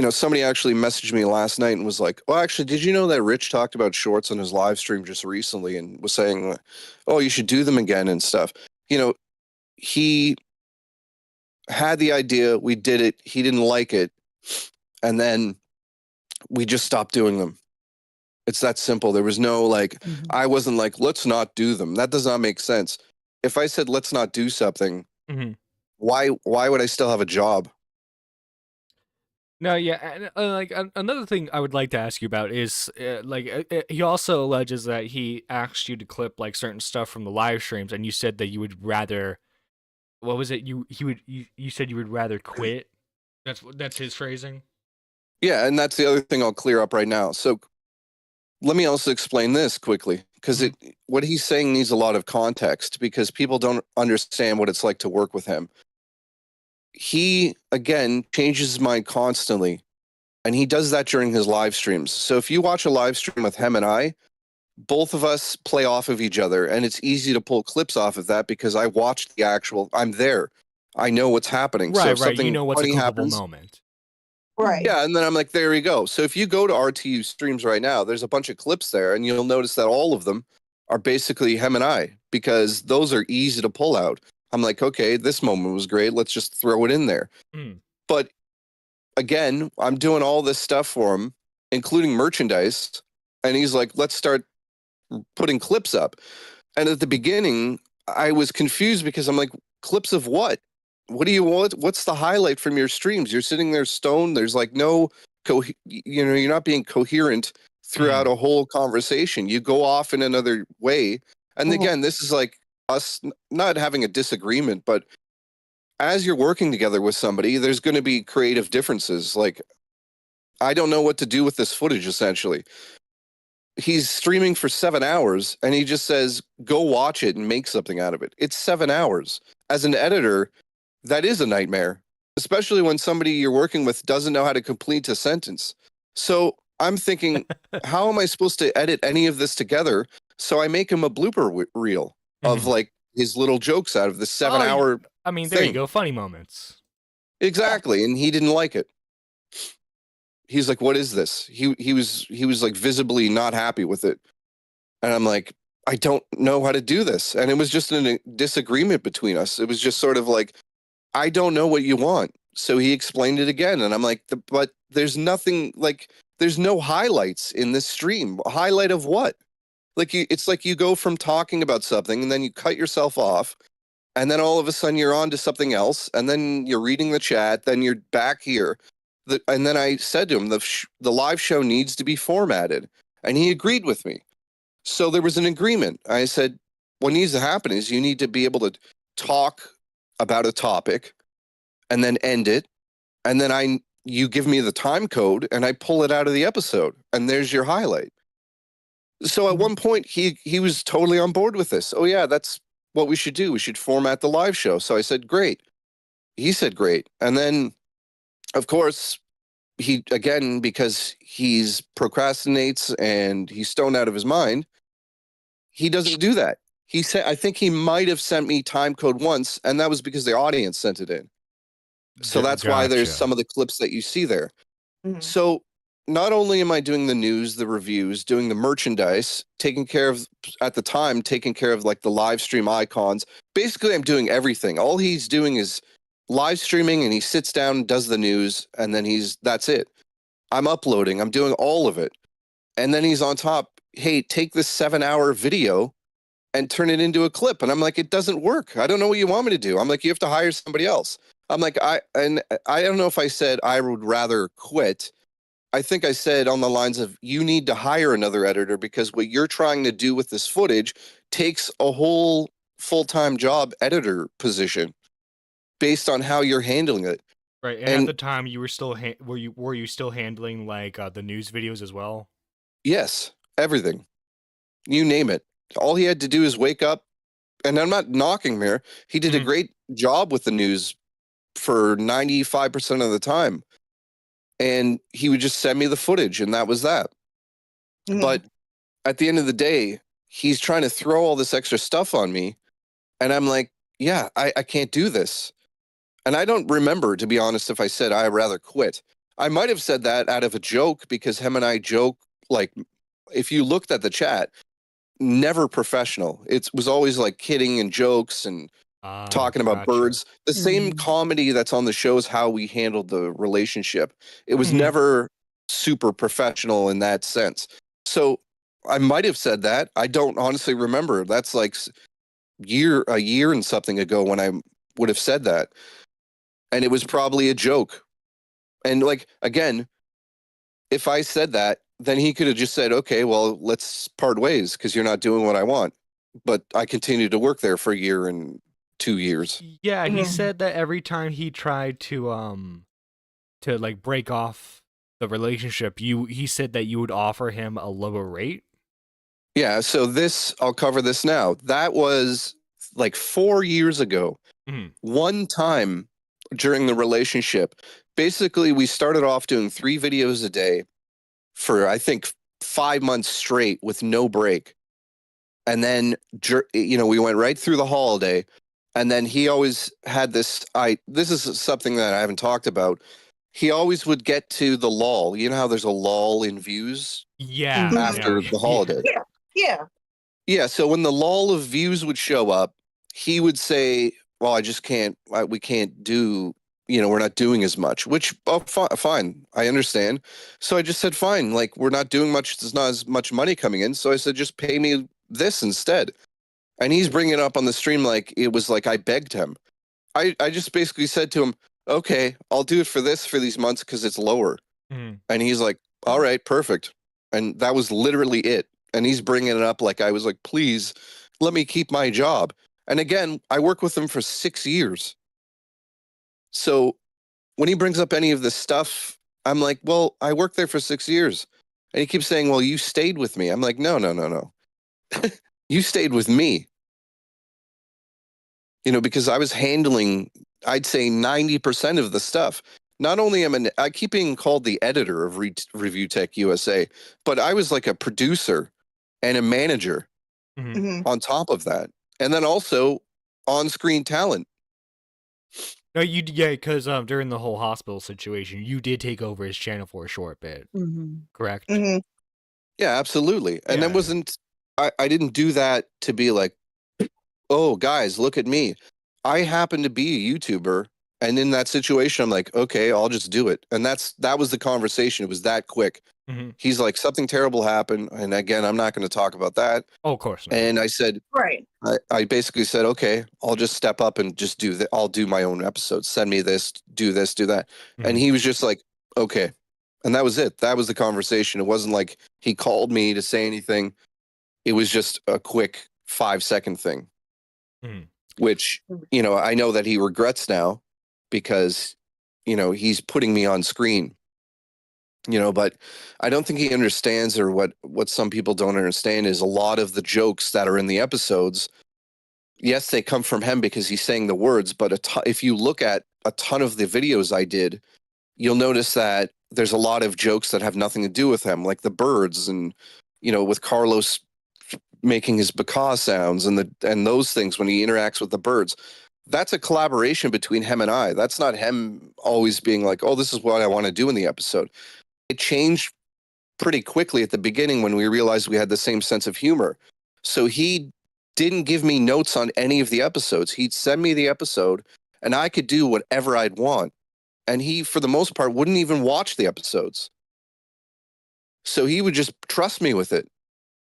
Somebody actually messaged me last night and was like, well, actually, did you know that Rich talked about shorts on his live stream just recently and was saying, oh, you should do them again and stuff. He had the idea. We did it. He didn't like it. And then we just stopped doing them. It's that simple. There was no like, I wasn't like, let's not do them. That does not make sense. If I said, let's not do something, why would I still have a job? No, yeah, and another thing I would like to ask you about is he also alleges that he asked you to clip like certain stuff from the live streams, and you said that you would rather, what was it? You said you would rather quit. That's his phrasing. Yeah, and that's the other thing I'll clear up right now. So let me also explain this quickly, because what he's saying needs a lot of context because people don't understand what it's like to work with him. He, again, changes his mind constantly, and he does that during his live streams. So if you watch a live stream with him and I, both of us play off of each other, and it's easy to pull clips off of that because I watched the actual, I'm there. I know what's happening. Right, so if something you know what's a funny clippable happens, moment. Right. yeah, and then I'm like, there we go. So if you go to RTU streams right now, there's a bunch of clips there, and you'll notice that all of them are basically him and I, because those are easy to pull out. I'm like, okay, this moment was great. Let's just throw it in there. But again, I'm doing all this stuff for him, including merchandise, and he's like, let's start putting clips up. And at the beginning, I was confused because I'm like, clips of what? What do you want? What's the highlight from your streams? You're sitting there stoned. There's like no, you're not being coherent throughout a whole conversation. You go off in another way. And again, this is like us not having a disagreement, but as you're working together with somebody, there's going to be creative differences. Like, I don't know what to do with this footage, essentially. He's streaming for 7 hours and he just says, go watch it and make something out of it. It's 7 hours. As an editor, that is a nightmare, especially when somebody you're working with doesn't know how to complete a sentence. So I'm thinking, how am I supposed to edit any of this together? So I make him a blooper reel of like his little jokes out of the 7 hour. I mean, there you go. Funny moments. Exactly. And he didn't like it. He's like, what is this? He was like visibly not happy with it. And I'm like, I don't know how to do this. And it was just a disagreement between us. It was just sort of like, I don't know what you want. So he explained it again. And I'm like, but there's nothing, like, there's no highlights in this stream. A highlight of what? Like, it's like you go from talking about something and then you cut yourself off. And then all of a sudden you're on to something else. And then you're reading the chat. Then you're back here. And then I said to him, the live show needs to be formatted. And he agreed with me. So there was an agreement. I said, what needs to happen is you need to be able to talk about a topic and then end it. And then you give me the time code and I pull it out of the episode. And there's your highlight. So at one point he was totally on board with this. Oh yeah, that's what we should do. We should format the live show. So I said, great. He said, great. And then, of course, he, again, because he's procrastinates and he's stoned out of his mind, he doesn't do that. He said, I think he might have sent me time code once, and that was because the audience sent it in. So that's why there's some of the clips that you see there. Mhm. So not only am I doing the news, the reviews, doing the merchandise, taking care of, at the time, taking care of like the live stream icons. Basically, I'm doing everything. All he's doing is live streaming, and he sits down and does the news, and then that's it. I'm uploading. I'm doing all of it. And then he's on top, hey, take this 7-hour video and turn it into a clip. And I'm like, it doesn't work. I don't know what you want me to do. I'm like, you have to hire somebody else. I'm like, I don't know if I said I would rather quit. I think I said on the lines of, you need to hire another editor because what you're trying to do with this footage takes a whole full-time job editor position based on how you're handling it. Right, and at the time you were still were you still handling like the news videos as well? Yes, everything. You name it. All he had to do is wake up, and I'm not knocking him here. He did a great job with the news for 95% of the time. And he would just send me the footage, and that was that. Mhm. But at the end of the day, he's trying to throw all this extra stuff on me. And I'm like, yeah, I can't do this. And I don't remember, to be honest, if I said I'd rather quit. I might have said that out of a joke because him and I joke, like, if you looked at the chat, never professional. It was always like kidding and jokes and talking about birds. The same comedy that's on the show is how we handled the relationship. It was never super professional in that sense. So I might have said that. I don't honestly remember. That's like a year and something ago when I would have said that. And it was probably a joke. And like, again, if I said that, then he could have just said, okay, well, let's part ways because you're not doing what I want. But I continued to work there for a year and 2 years. Yeah, he Mhm. said that every time he tried to like break off the relationship, he said that you would offer him a lower rate. Yeah, so I'll cover this now. That was like 4 years ago. Mhm. One time during the relationship, basically we started off doing 3 videos a day for I think 5 months straight with no break. And then we went right through the holiday. And then he always had this is something that I haven't talked about. He always would get to the lull. You know how there's a lull in views Yeah. after yeah, the holiday? Yeah. Yeah, so when the lull of views would show up, he would say, well, I just can't, we can't do, we're not doing as much, which, fine, I understand. So I just said, fine, like, we're not doing much, there's not as much money coming in. So I said, just pay me this instead. And he's bringing it up on the stream like it was like I begged him. I just basically said to him, okay, I'll do it for these months because it's lower. Mhm. And he's like, all right, perfect. And that was literally it. And he's bringing it up like I was like, please let me keep my job. And again, I worked with him for 6 years. So when he brings up any of this stuff, I'm like, well, I worked there for 6 years. And he keeps saying, well, you stayed with me. I'm like, no. You stayed with me. Because I was handling, I'd say 90% of the stuff. Not only I keep being called the editor of Reviewtechusa, but I was like a producer and a manager Mhm. on top of that. And then also on-screen talent. No, because during the whole hospital situation, you did take over his channel for a short bit, Mm-hmm. correct? Mhm. Yeah, absolutely. And Yeah, then I didn't do that to be like, oh, guys, look at me. I happen to be a YouTuber. And in that situation, I'm like, okay, I'll just do it. And that was the conversation. It was that quick. Mhm. He's like, something terrible happened. And again, I'm not going to talk about that. Oh, of course not. And I said, Right. I basically said, okay, I'll just step up and just do that. I'll do my own episodes. Send me this, do that. And Mhm. he was just like, okay. And that was it. That was the conversation. It wasn't like he called me to say anything. It was just a quick 5-second thing, Mhm. which, you know, I know that he regrets now because, you know, he's putting me on screen, you know, but I don't think he understands, or what some people don't understand is a lot of the jokes that are in the episodes. Yes, they come from him because he's saying the words, but if you look at a ton of the videos I did, you'll notice that there's a lot of jokes that have nothing to do with him, like the birds, and, you know, with Carlos making his baka sounds and those things when he interacts with the birds. That's a collaboration between him and I. That's not him always being like, oh, this is what I want to do in the episode. It changed pretty quickly at the beginning when we realized we had the same sense of humor. So he didn't give me notes on any of the episodes. He'd send me the episode and I could do whatever I'd want. And he, for the most part, wouldn't even watch the episodes. So he would just trust me with it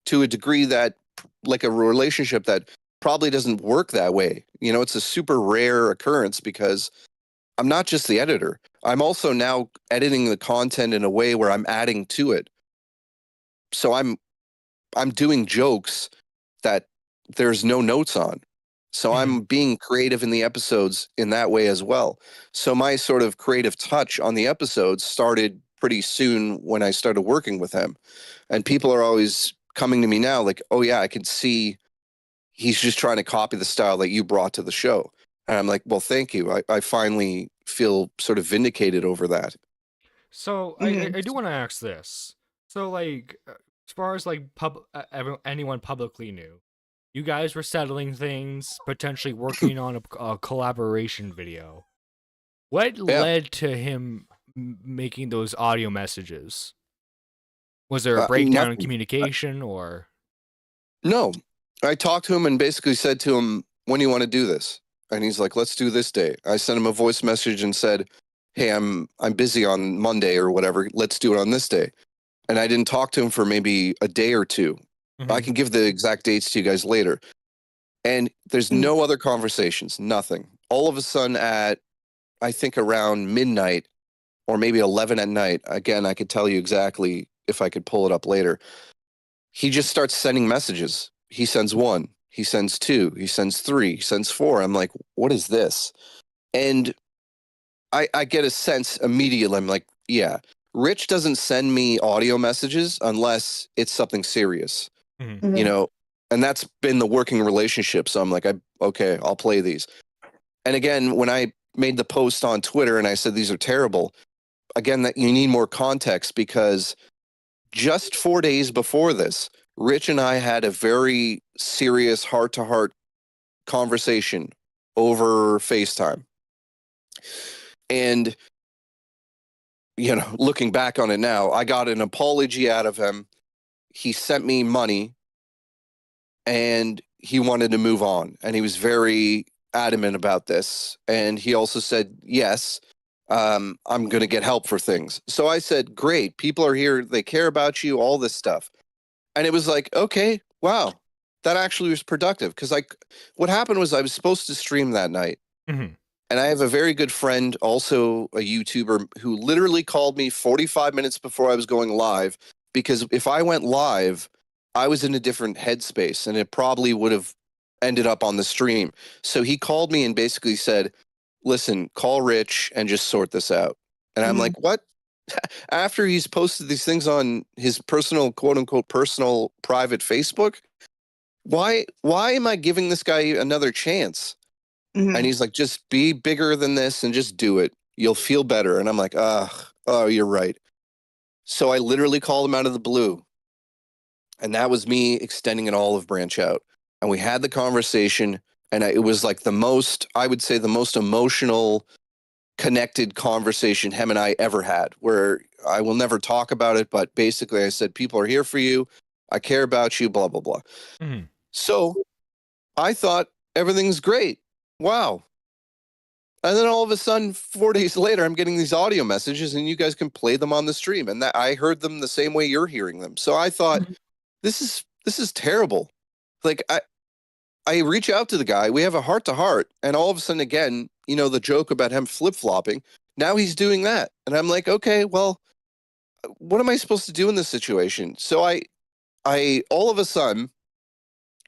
to a degree that, like a relationship that probably doesn't work that way. You know, it's a super rare occurrence because I'm not just the editor. I'm also now editing the content in a way where I'm adding to it. So I'm doing jokes that there's no notes on. So I'm being creative in the episodes in that way as well. So my sort of creative touch on the episodes started pretty soon when I started working with him. And people are always coming to me now like, oh yeah, I can see he's just trying to copy the style that you brought to the show. And I'm like, well, thank you. I finally feel sort of vindicated over that. So I do want to ask this. So like, as far as like anyone publicly knew, you guys were settling things, potentially working on a collaboration video. What led to him making those audio messages? Was there a breakdown in Nothing. communication, or? No, I talked to him and basically said to him, when do you want to do this? And he's like, let's do this day. I sent him a voice message and said, hey, I'm busy on Monday or whatever. Let's do it on this day. And I didn't talk to him for maybe a day or two. I can give the exact dates to you guys later. And there's no other conversations, nothing. All of a sudden at, I think around midnight or maybe 11 at night, again, I could tell you exactly if I could pull it up later. He just starts sending messages. He sends 1, he sends 2, he sends 3, he sends 4. I'm like, what is this? And I get a sense immediately. I'm like, yeah, Rich doesn't send me audio messages unless it's something serious, you know, and that's been the working relationship. So I'm like, okay, I'll play these. And again, when I made the post on Twitter and I said, these are terrible, again, that you need more context because just 4 days before this, Rich and I had a very serious heart-to-heart conversation over FaceTime. And, you know, looking back on it now, I got an apology out of him. He sent me money and he wanted to move on. And he was very adamant about this. And he also said, yes, I'm going to get help for things. So I said, great, people are here. They care about you, all this stuff. And it was like, okay, wow, that actually was productive. Because what happened was I was supposed to stream that night. And I have a very good friend, also a YouTuber, who literally called me 45 minutes before I was going live. Because if I went live, I was in a different headspace and it probably would have ended up on the stream. So he called me and basically said, listen, call Rich and just sort this out. And I'm like, what? After he's posted these things on his personal, quote unquote, personal private Facebook, why am I giving this guy another chance? And he's like, just be bigger than this and just do it. You'll feel better. And I'm like, oh, you're right. So I literally called him out of the blue. And that was me extending an olive branch out. And we had the conversation. And it was like I would say the most emotional, connected conversation him and I ever had, where I will never talk about it. But basically I said, people are here for you. I care about you, blah, blah, blah. Mhm. So I thought everything's great. Wow. And then all of a sudden, 4 days later, I'm getting these audio messages, and you guys can play them on the stream. And that I heard them the same way you're hearing them. So I thought, this is terrible. Like I reach out to the guy, we have a heart to heart, and all of a sudden, again, you know, the joke about him flip flopping. Now he's doing that, and I'm like, okay, well, what am I supposed to do in this situation? So I all of a sudden,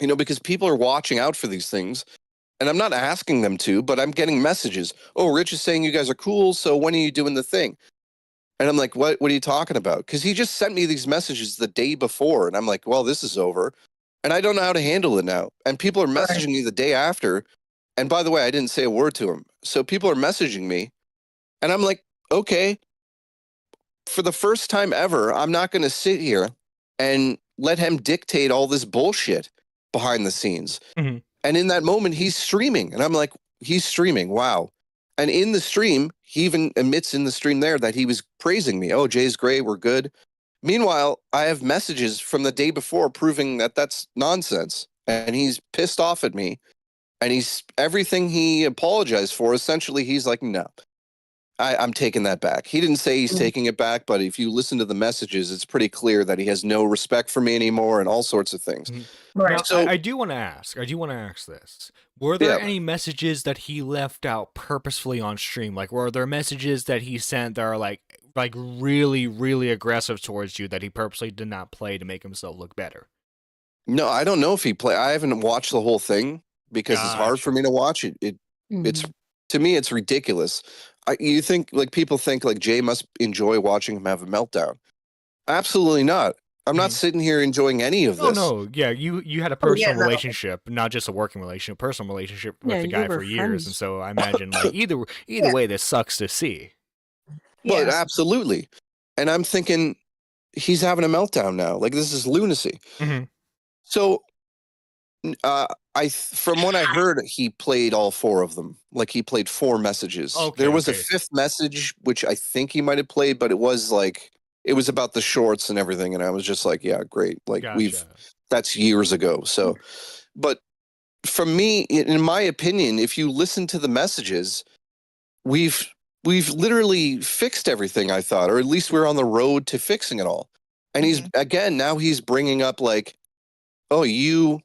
you know, because people are watching out for these things. And I'm not asking them to, but I'm getting messages. Oh, Rich is saying you guys are cool, so when are you doing the thing? And I'm like, what are you talking about? Because he just sent me these messages the day before, and I'm like, well, this is over. And I don't know how to handle it now. And people are messaging me the day after. And by the way, I didn't say a word to him. So people are messaging me, and I'm like, okay, for the first time ever, I'm not going to sit here and let him dictate all this bullshit behind the scenes. Mhm. And in that moment, he's streaming. And I'm like, he's streaming. Wow. And in the stream, he even admits in the stream there that he was praising me. Oh, Jay's great. We're good. Meanwhile, I have messages from the day before proving that that's nonsense. And he's pissed off at me. And he's everything he apologized for. Essentially, he's like, no, I'm taking that back. He didn't say he's taking it back, but if you listen to the messages, it's pretty clear that he has no respect for me anymore and all sorts of things. Now, So I do want to ask. I do want to ask this. Were there Yeah. any messages that he left out purposefully on stream? Like, were there messages that he sent that are like really, really aggressive towards you that he purposely did not play to make himself look better? no, I don't know if he play. I haven't watched the whole thing because it's hard for me to watch it. It's to me, it's ridiculous. You think like people think like Jay must enjoy watching him have a meltdown. Absolutely not. I'm not sitting here enjoying any of Oh this. no, yeah, you had a personal relationship, not just a working relationship, personal relationship with Yeah, the you guy were for years, and friends. so I imagine like either way, this sucks to see. But absolutely. And I'm thinking he's having a meltdown now. Like this is lunacy. Mhm. So from what I heard, he played all 4 of them. Like he played 4 messages. Okay, There was a okay. 5th message, which I think he might have played, but it was about the shorts and everything. And I was just like, yeah, great. Like Gotcha. that's years ago. So, but from me, in my opinion, if you listen to the messages, we've literally fixed everything, I thought, or at least we're on the road to fixing it all. And now he's bringing up like, oh, you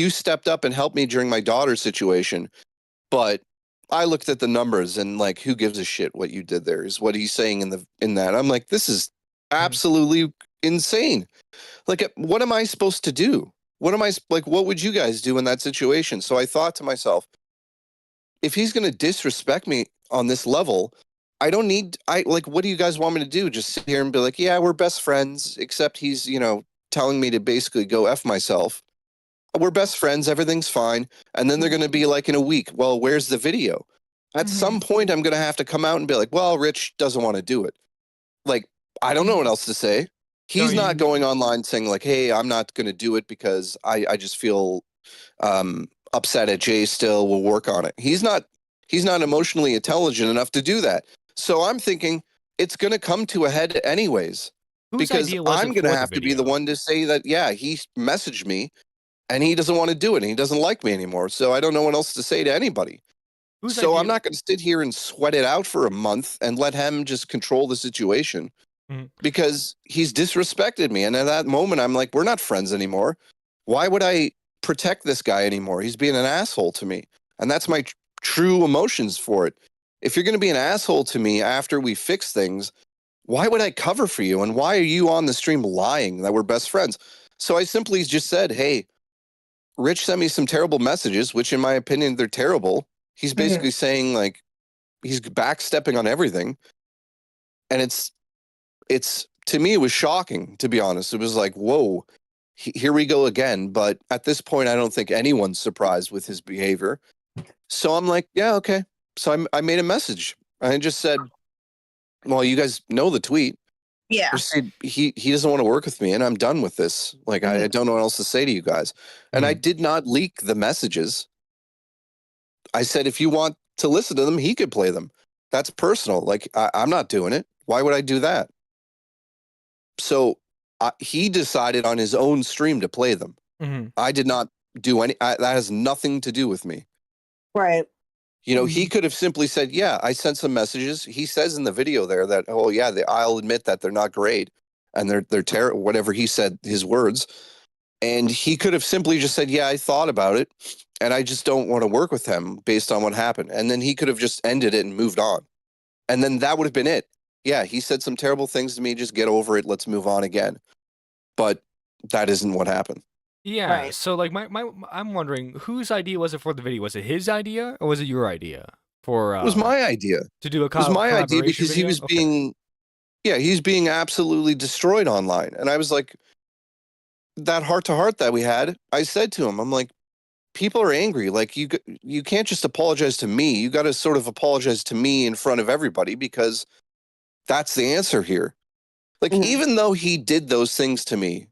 stepped up and helped me during my daughter's situation, but I looked at the numbers and like, who gives a shit what you did there is what he's saying in that. I'm like, this is absolutely insane. Like, what am I supposed to do? What would you guys do in that situation? So I thought to myself, if he's going to disrespect me on this level, what do you guys want me to do? Just sit here and be like, yeah, we're best friends, except he's, telling me to basically go F myself. We're best friends, everything's fine. And then they're going to be like in a week, well, where's the video? At some point, I'm going to have to come out and be like, well, Rich doesn't want to do it. Like, I don't know what else to say. He's not going online saying like, hey, I'm not going to do it because I just feel upset at Jay still. We'll work on it. He's not emotionally intelligent enough to do that. So I'm thinking it's going to come to a head anyways. Whose because idea was I'm it going to for the have to be the video? one to say that, yeah, he messaged me and he doesn't want to do it. And he doesn't like me anymore. So I don't know what else to say to anybody. Whose So idea? I'm not going to sit here and sweat it out for a month and let him just control the situation because he's disrespected me. And at that moment, I'm like, we're not friends anymore. Why would I protect this guy anymore? He's being an asshole to me. And that's my true emotions for it. If you're going to be an asshole to me after we fix things, why would I cover for you? And why are you on the stream lying that we're best friends? So I simply just said, hey, Rich sent me some terrible messages, which in my opinion, they're terrible. He's basically saying like, he's backstepping on everything. And it's to me, it was shocking, to be honest. It was like, whoa, here we go again. But at this point, I don't think anyone's surprised with his behavior. So I'm like, yeah, okay. So I made a message. I just said, well, you guys know the tweet. Yeah. Just said, he doesn't want to work with me and I'm done with this. Like, I don't know what else to say to you guys. And I did not leak the messages. I said, if you want to listen to them, he could play them. That's personal. Like, I'm not doing it. Why would I do that? So he decided on his own stream to play them. Mm-hmm. I did not do that has nothing to do with me. Right. You know, he could have simply said, yeah, I sent some messages. He says in the video there that, oh yeah, I'll admit that they're not great and they're terrible, whatever he said, his words. And he could have simply just said, yeah, I thought about it and I just don't want to work with him based on what happened. And then he could have just ended it and moved on. And then that would have been it. Yeah, he said some terrible things to me. Just get over it. Let's move on again. But that isn't what happened. Yeah. Right. So like I'm wondering whose idea was it for the video? Was it his idea or was it your idea for It was my idea. to do a It was my idea because he was Okay. being, he's being absolutely destroyed online. And I was like, that heart to heart that we had, I said to him, I'm like, people are angry. Like you can't just apologize to me. You got to sort of apologize to me in front of everybody because that's the answer here. Like, even though he did those things to me,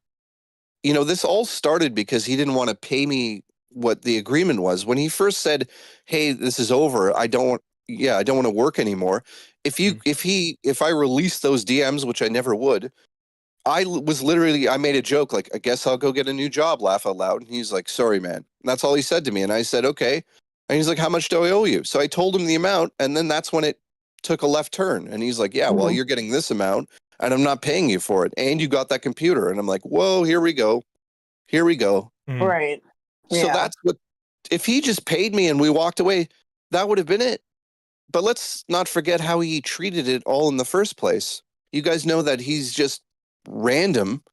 you know, this all started because he didn't want to pay me what the agreement was. When he first said, hey, this is over, I don't want to work anymore. If I released those DMs, which I never would, I made a joke, like, I guess I'll go get a new job, laugh out loud. And he's like, sorry, man. And that's all he said to me. And I said, okay. And he's like, how much do I owe you? So I told him the amount. And then that's when it took a left turn. And he's like, yeah, well, you're getting this amount and I'm not paying you for it. And you got that computer. And I'm like, whoa, here we go. Right. So that's what, if he just paid me and we walked away, that would have been it. But let's not forget how he treated it all in the first place. You guys know that he's just random.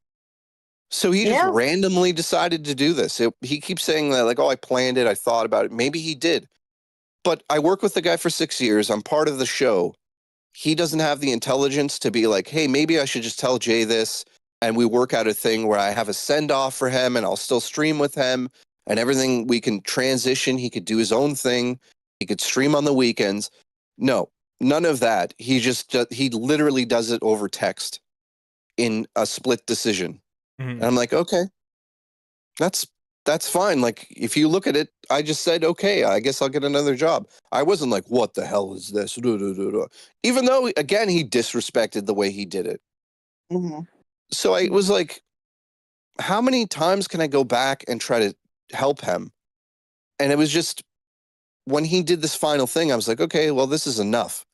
So he just randomly decided to do this. He keeps saying that, like, oh, I planned it, I thought about it. Maybe he did. But I worked with the guy for 6 years. I'm part of the show. He doesn't have the intelligence to be like, hey, maybe I should just tell Jay this. And we work out a thing where I have a send off for him and I'll still stream with him and everything. We can transition. He could do his own thing. He could stream on the weekends. No, none of that. He literally does it over text in a split decision. And I'm like, okay, that's fine. Like, if you look at it, I just said, okay, I guess I'll get another job. I wasn't like, what the hell is this? Even though, again, he disrespected the way he did it. So I was like, how many times can I go back and try to help him? And it was just, when he did this final thing, I was like, okay, well, this is enough.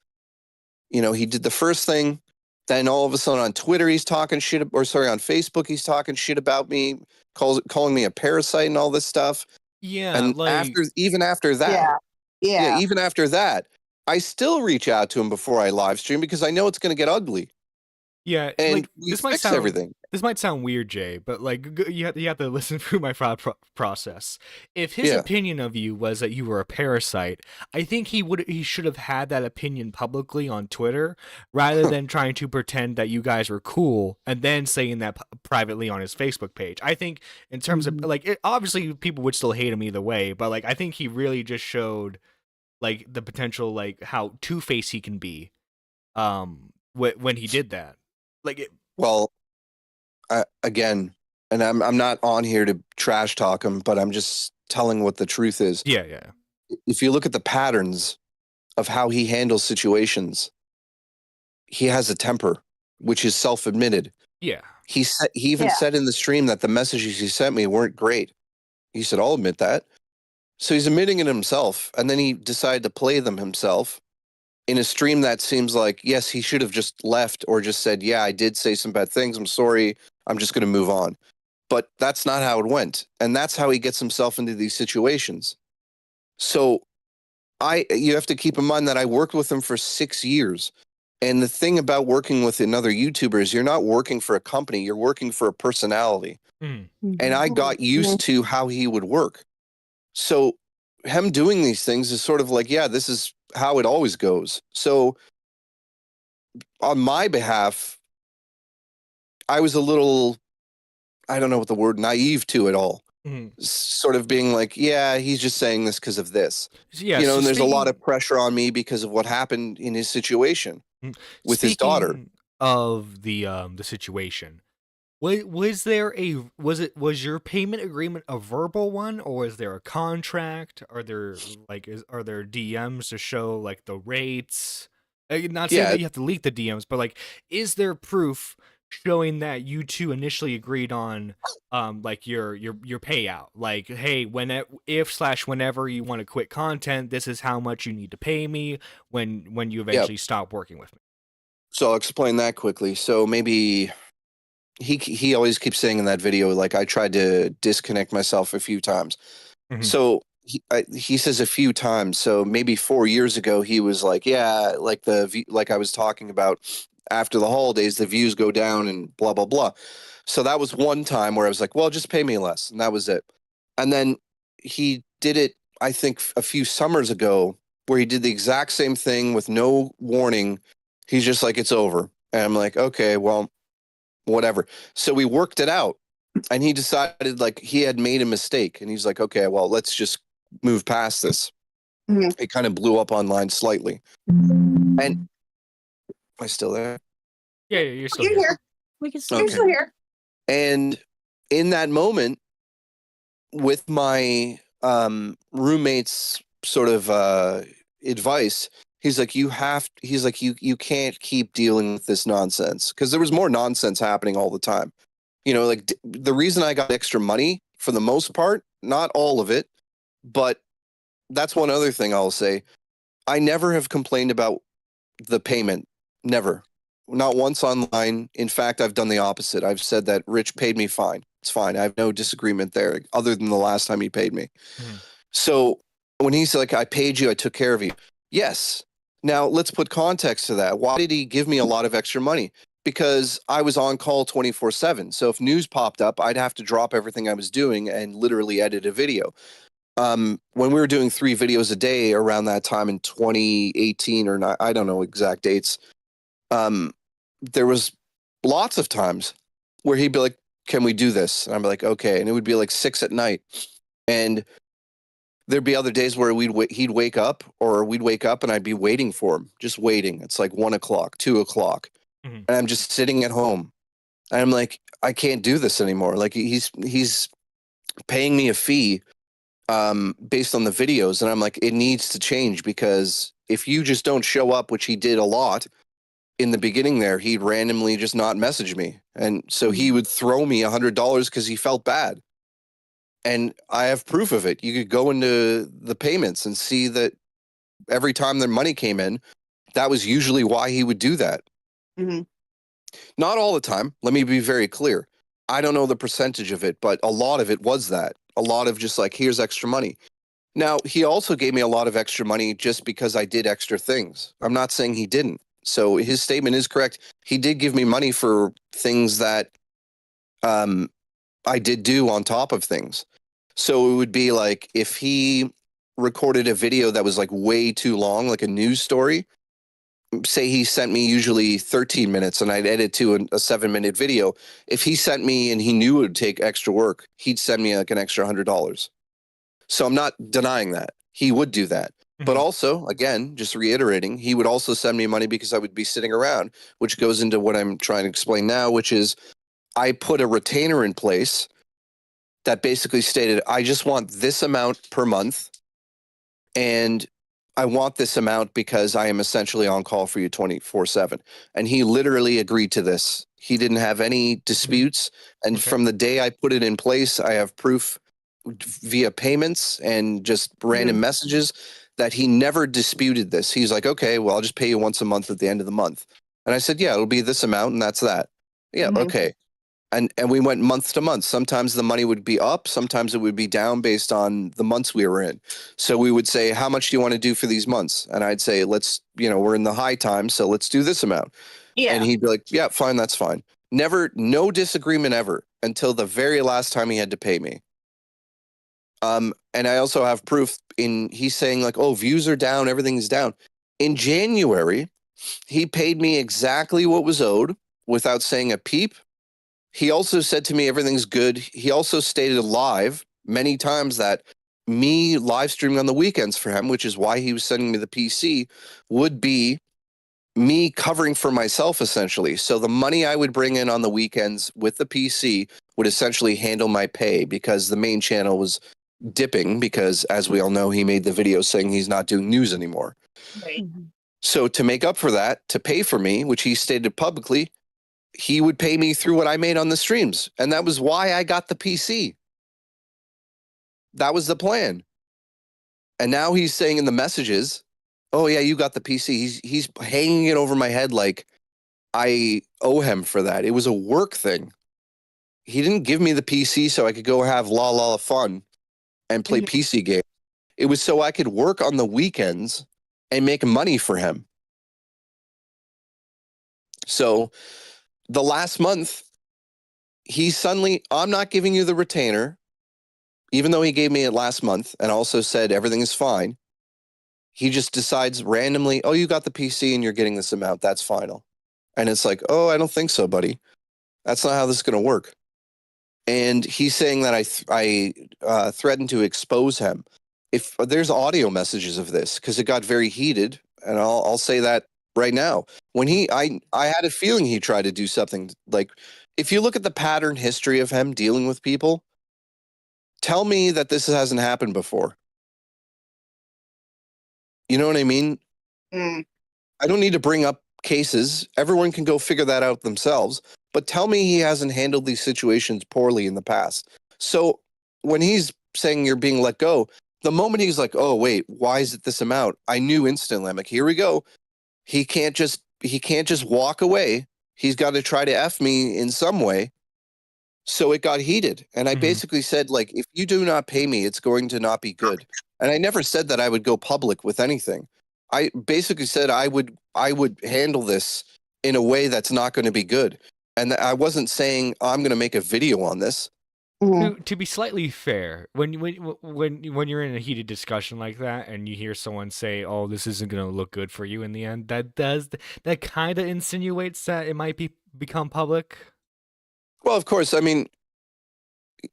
You know, he did the first thing. Then all of a sudden on Twitter, he's talking shit, on Facebook, he's talking shit about me, calling me a parasite and all this stuff. Yeah. And like, even after that, even after that, I still reach out to him before I live stream because I know it's going to get ugly. Yeah, And like we this might fix sound everything. This might sound weird, Jay, but like you have to listen through my process. If his opinion of you was that you were a parasite, I think he should have had that opinion publicly on Twitter rather than trying to pretend that you guys were cool and then saying that privately on his Facebook page. I think in terms of like obviously people would still hate him either way, but like I think he really just showed like the potential, like how two-faced he can be when he did that. Like well, again, and I'm not on here to trash talk him, but I'm just telling what the truth is. Yeah. If you look at the patterns of how he handles situations, he has a temper, which is self-admitted. Yeah. He even said in the stream that the messages he sent me weren't great. He said, I'll admit that. So he's admitting it himself, and then he decided to play them himself in a stream that seems like, yes, he should have just left or just said, yeah, I did say some bad things. I'm sorry. I'm just going to move on. But that's not how it went. And that's how he gets himself into these situations. So you have to keep in mind that I worked with him for 6 years. And the thing about working with another YouTuber is you're not working for a company. You're working for a personality. And I got used to how he would work. So him doing these things is sort of like, yeah, this is how it always goes. So on my behalf, I was a little, I don't know what the word, naive to it all. Sort of being like, yeah, he's just saying this because of this. Yeah, you know, so and there's a lot of pressure on me because of what happened in his situation with his daughter. Of the situation, was your payment agreement a verbal one, or is there a contract? Are there DMs to show like the rates? Not saying that you have to leak the DMs, but like, is there proof showing that you two initially agreed on like your payout. Like, hey, whenever you want to quit content, this is how much you need to pay me when you eventually stop working with me. So I'll explain that quickly. So maybe he always keeps saying in that video, like, I tried to disconnect myself a few times. Mhm. So he says a few times. So maybe 4 years ago, he was like, yeah, like like I was talking about, after the holidays, the views go down and blah, blah, blah. So that was one time where I was like, well, just pay me less. And that was it. And then he did it, I think, a few summers ago, where he did the exact same thing with no warning. He's just like, it's over. And I'm like, okay, well, whatever. So we worked it out. And he decided, like, he had made a mistake. And he's like, okay, well, let's just move past this. Mhm. It kind of blew up online slightly. And am I still there? Yeah, you're still You're here. here. We can still You're Okay. still here. And in that moment, with my roommate's sort of advice, he's like, you can't keep dealing with this nonsense, because there was more nonsense happening all the time. You know, like, the reason I got extra money, for the most part, not all of it, but that's one other thing I'll say. I never have complained about the payment. Never. Not once online. In fact, I've done the opposite. I've said that Rich paid me fine. It's fine. I have no disagreement there, other than the last time he paid me. Mhm. So when he's like, I paid you, I took care of you. Yes. Now let's put context to that. Why did he give me a lot of extra money? Because I was on call 24/7. So if news popped up, I'd have to drop everything I was doing and literally edit a video. When we were doing 3 videos a day around that time in 2018 or not, I don't know exact dates. There was lots of times where he'd be like, can we do this? And I'm like, okay. And it would be like 6 at night. And there'd be other days where he'd wake up, or we'd wake up and I'd be waiting for him, just waiting. It's like 1 o'clock, 2 o'clock. Mhm. And I'm just sitting at home. And I'm like, I can't do this anymore. Like, he's paying me a fee based on the videos. And I'm like, it needs to change, because if you just don't show up, which he did a lot in the beginning there, he'd randomly just not message me. And so he would throw me $100 because he felt bad. And I have proof of it. You could go into the payments and see that every time their money came in, that was usually why he would do that. Mhm. Not all the time. Let me be very clear. I don't know the percentage of it, but a lot of it was that. A lot of just like, here's extra money. Now, he also gave me a lot of extra money just because I did extra things. I'm not saying he didn't. So his statement is correct. He did give me money for things that I did do on top of things. So it would be like, if he recorded a video that was like way too long, like a news story, say he sent me usually 13 minutes and I'd edit to a 7-minute video. If he sent me and he knew it would take extra work, he'd send me like an extra $100. So I'm not denying that. He would do that. But Mhm. also, again, just reiterating, he would also send me money because I would be sitting around, which goes into what I'm trying to explain now, which is I put a retainer in place that basically stated, I just want this amount per month. And I want this amount because I am essentially on call for you 24/7. And he literally agreed to this. He didn't have any disputes. And Okay. from the day I put it in place, I have proof via payments and just random messages that he never disputed this. He's like, okay, well, I'll just pay you once a month at the end of the month. And I said, yeah, it'll be this amount and that's that. Yeah, Mhm. okay. And we went month to month. Sometimes the money would be up, sometimes it would be down based on the months we were in. So we would say, how much do you want to do for these months? And I'd say, let's, we're in the high time, so let's do this amount. Yeah. And he'd be like, yeah, fine, that's fine. Never, no disagreement ever until the very last time he had to pay me. And I also have proof he's saying like, oh, views are down, everything's down. In January, he paid me exactly what was owed without saying a peep. He also said to me, everything's good. He also stated live many times that me live streaming on the weekends for him, which is why he was sending me the PC, would be me covering for myself essentially. So the money I would bring in on the weekends with the PC would essentially handle my pay, because the main channel was dipping, because as we all know, he made the video saying he's not doing news anymore. Right. So to make up for that, to pay for me, which he stated publicly, he would pay me through what I made on the streams. And that was why I got the PC. That was the plan. And now he's saying in the messages, oh yeah, you got the PC. He's hanging it over my head like I owe him for that. It was a work thing. He didn't give me the PC so I could go have la fun and play PC games. It was so I could work on the weekends and make money for him. So the last month, he suddenly, I'm not giving you the retainer, even though he gave me it last month and also said everything is fine. He just decides randomly, oh, you got the PC and you're getting this amount. That's final. And it's like, oh, I don't think so, buddy. That's not how this is going to work. And he's saying that I threatened to expose him. If there's audio messages of this, because it got very heated, and I'll say that right now. When I had a feeling he tried to do something like, if you look at the pattern history of him dealing with people, tell me that this hasn't happened before. You know what I mean? Mm. I don't need to bring up cases. Everyone can go figure that out themselves. But tell me he hasn't handled these situations poorly in the past. So when he's saying you're being let go, the moment he's like, oh, wait, why is it this amount? I knew instantly. I'm like, here we go. He can't just walk away. He's got to try to F me in some way. So it got heated. And I basically said, like, if you do not pay me, it's going to not be good. And I never said that I would go public with anything. I basically said I would handle this in a way that's not going to be good. And I wasn't saying I'm going to make a video on this. To be slightly fair, when you're in a heated discussion like that and you hear someone say, "Oh, this isn't going to look good for you in the end," that kind of insinuates that it might become public. Well, of course, I mean,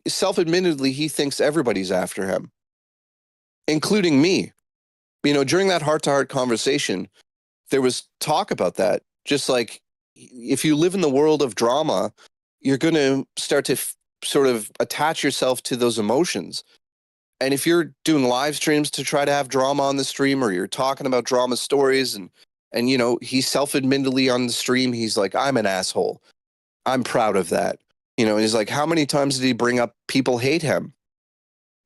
self-admittedly, he thinks everybody's after him, including me. You know, during that heart-to-heart conversation, there was talk about that. Just like if you live in the world of drama, you're going to start to sort of attach yourself to those emotions. And if you're doing live streams to try to have drama on the stream, or you're talking about drama stories, and you know, he's self-admittedly on the stream, he's like, I'm an asshole. I'm proud of that. You know, he's like, how many times did he bring up people hate him?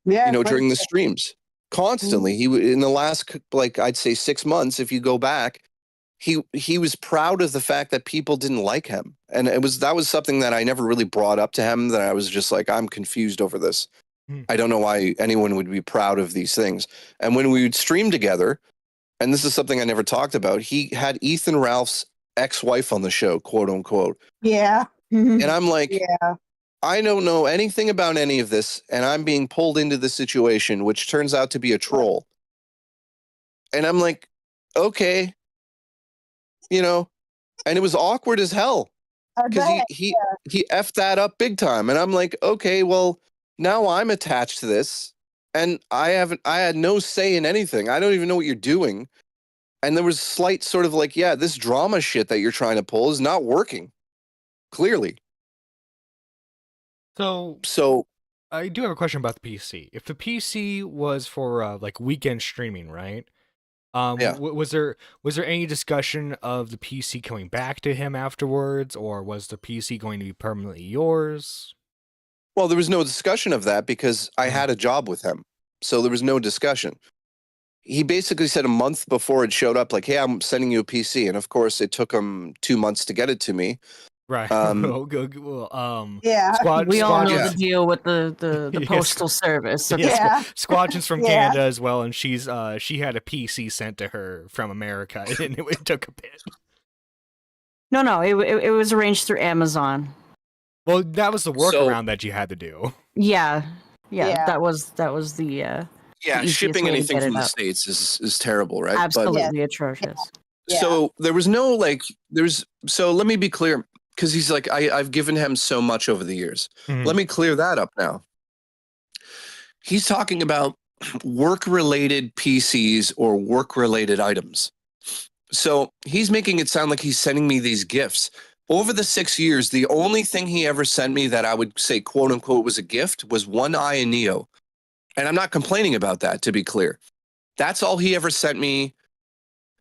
Yeah. You know, during the streams, constantly. He in the last, like, I'd say 6 months, if you go back, he was proud of the fact that people didn't like him. And that was something that I never really brought up to him, that I was just like, I'm confused over this. I don't know why anyone would be proud of these things. And when we would stream together, and this is something I never talked about, he had Ethan Ralph's ex-wife on the show, quote unquote. Yeah. And I'm like, Yeah. I don't know anything about any of this, and I'm being pulled into the situation, which turns out to be a troll. And I'm like, okay, you know, and it was awkward as hell, because he effed that up big time. And I'm like, okay, well, now I'm attached to this, and I had no say in anything. I don't even know what you're doing. And there was slight sort of like, yeah, this drama shit that you're trying to pull is not working, clearly. So I do have a question about the PC. If the PC was for like weekend streaming, right? Yeah. Was there any discussion of the PC coming back to him afterwards, or was the PC going to be permanently yours? Well, there was no discussion of that because I had a job with him. So there was no discussion. He basically said a month before it showed up, like, hey, I'm sending you a PC. And of course, it took him 2 months to get it to me. Right. Yeah. We all know Yeah. the deal with the Yes. postal service. So Yeah. Squadron's from Yeah. Canada as well, and she had a PC sent to her from America, and it took a bit. No, it was arranged through Amazon. Well, that was the workaround that you had to do. Yeah. Yeah. That was the Yeah, easiest shipping way to anything get from it the up. States is terrible, right? Absolutely atrocious. Yeah. So there was no like, so let me be clear, because he's like, I've given him so much over the years. Mhm. Let me clear that up now. He's talking about work-related PCs or work-related items. So he's making it sound like he's sending me these gifts. Over the 6 years, the only thing he ever sent me that I would say, quote unquote, was a gift was one Aya Neo. And I'm not complaining about that, to be clear. That's all he ever sent me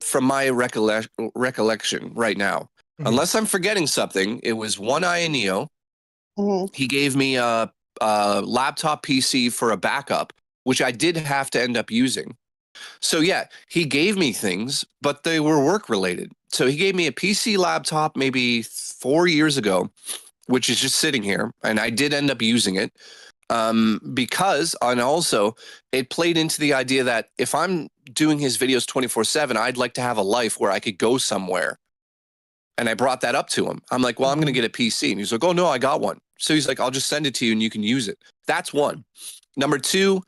from my recollection right now. Unless I'm forgetting something, it was One Eye and Neo. He gave me a laptop PC for a backup, which I did have to end up using. So yeah, he gave me things, but they were work related. So he gave me a PC laptop maybe 4 years ago, which is just sitting here, and I did end up using it because, and also it played into the idea that if I'm doing his videos 24/7, I'd like to have a life where I could go somewhere. And I brought that up to him. I'm like, well, I'm going to get a PC. And he's like, oh, no, I got one. So he's like, I'll just send it to you and you can use it. That's one. Number two,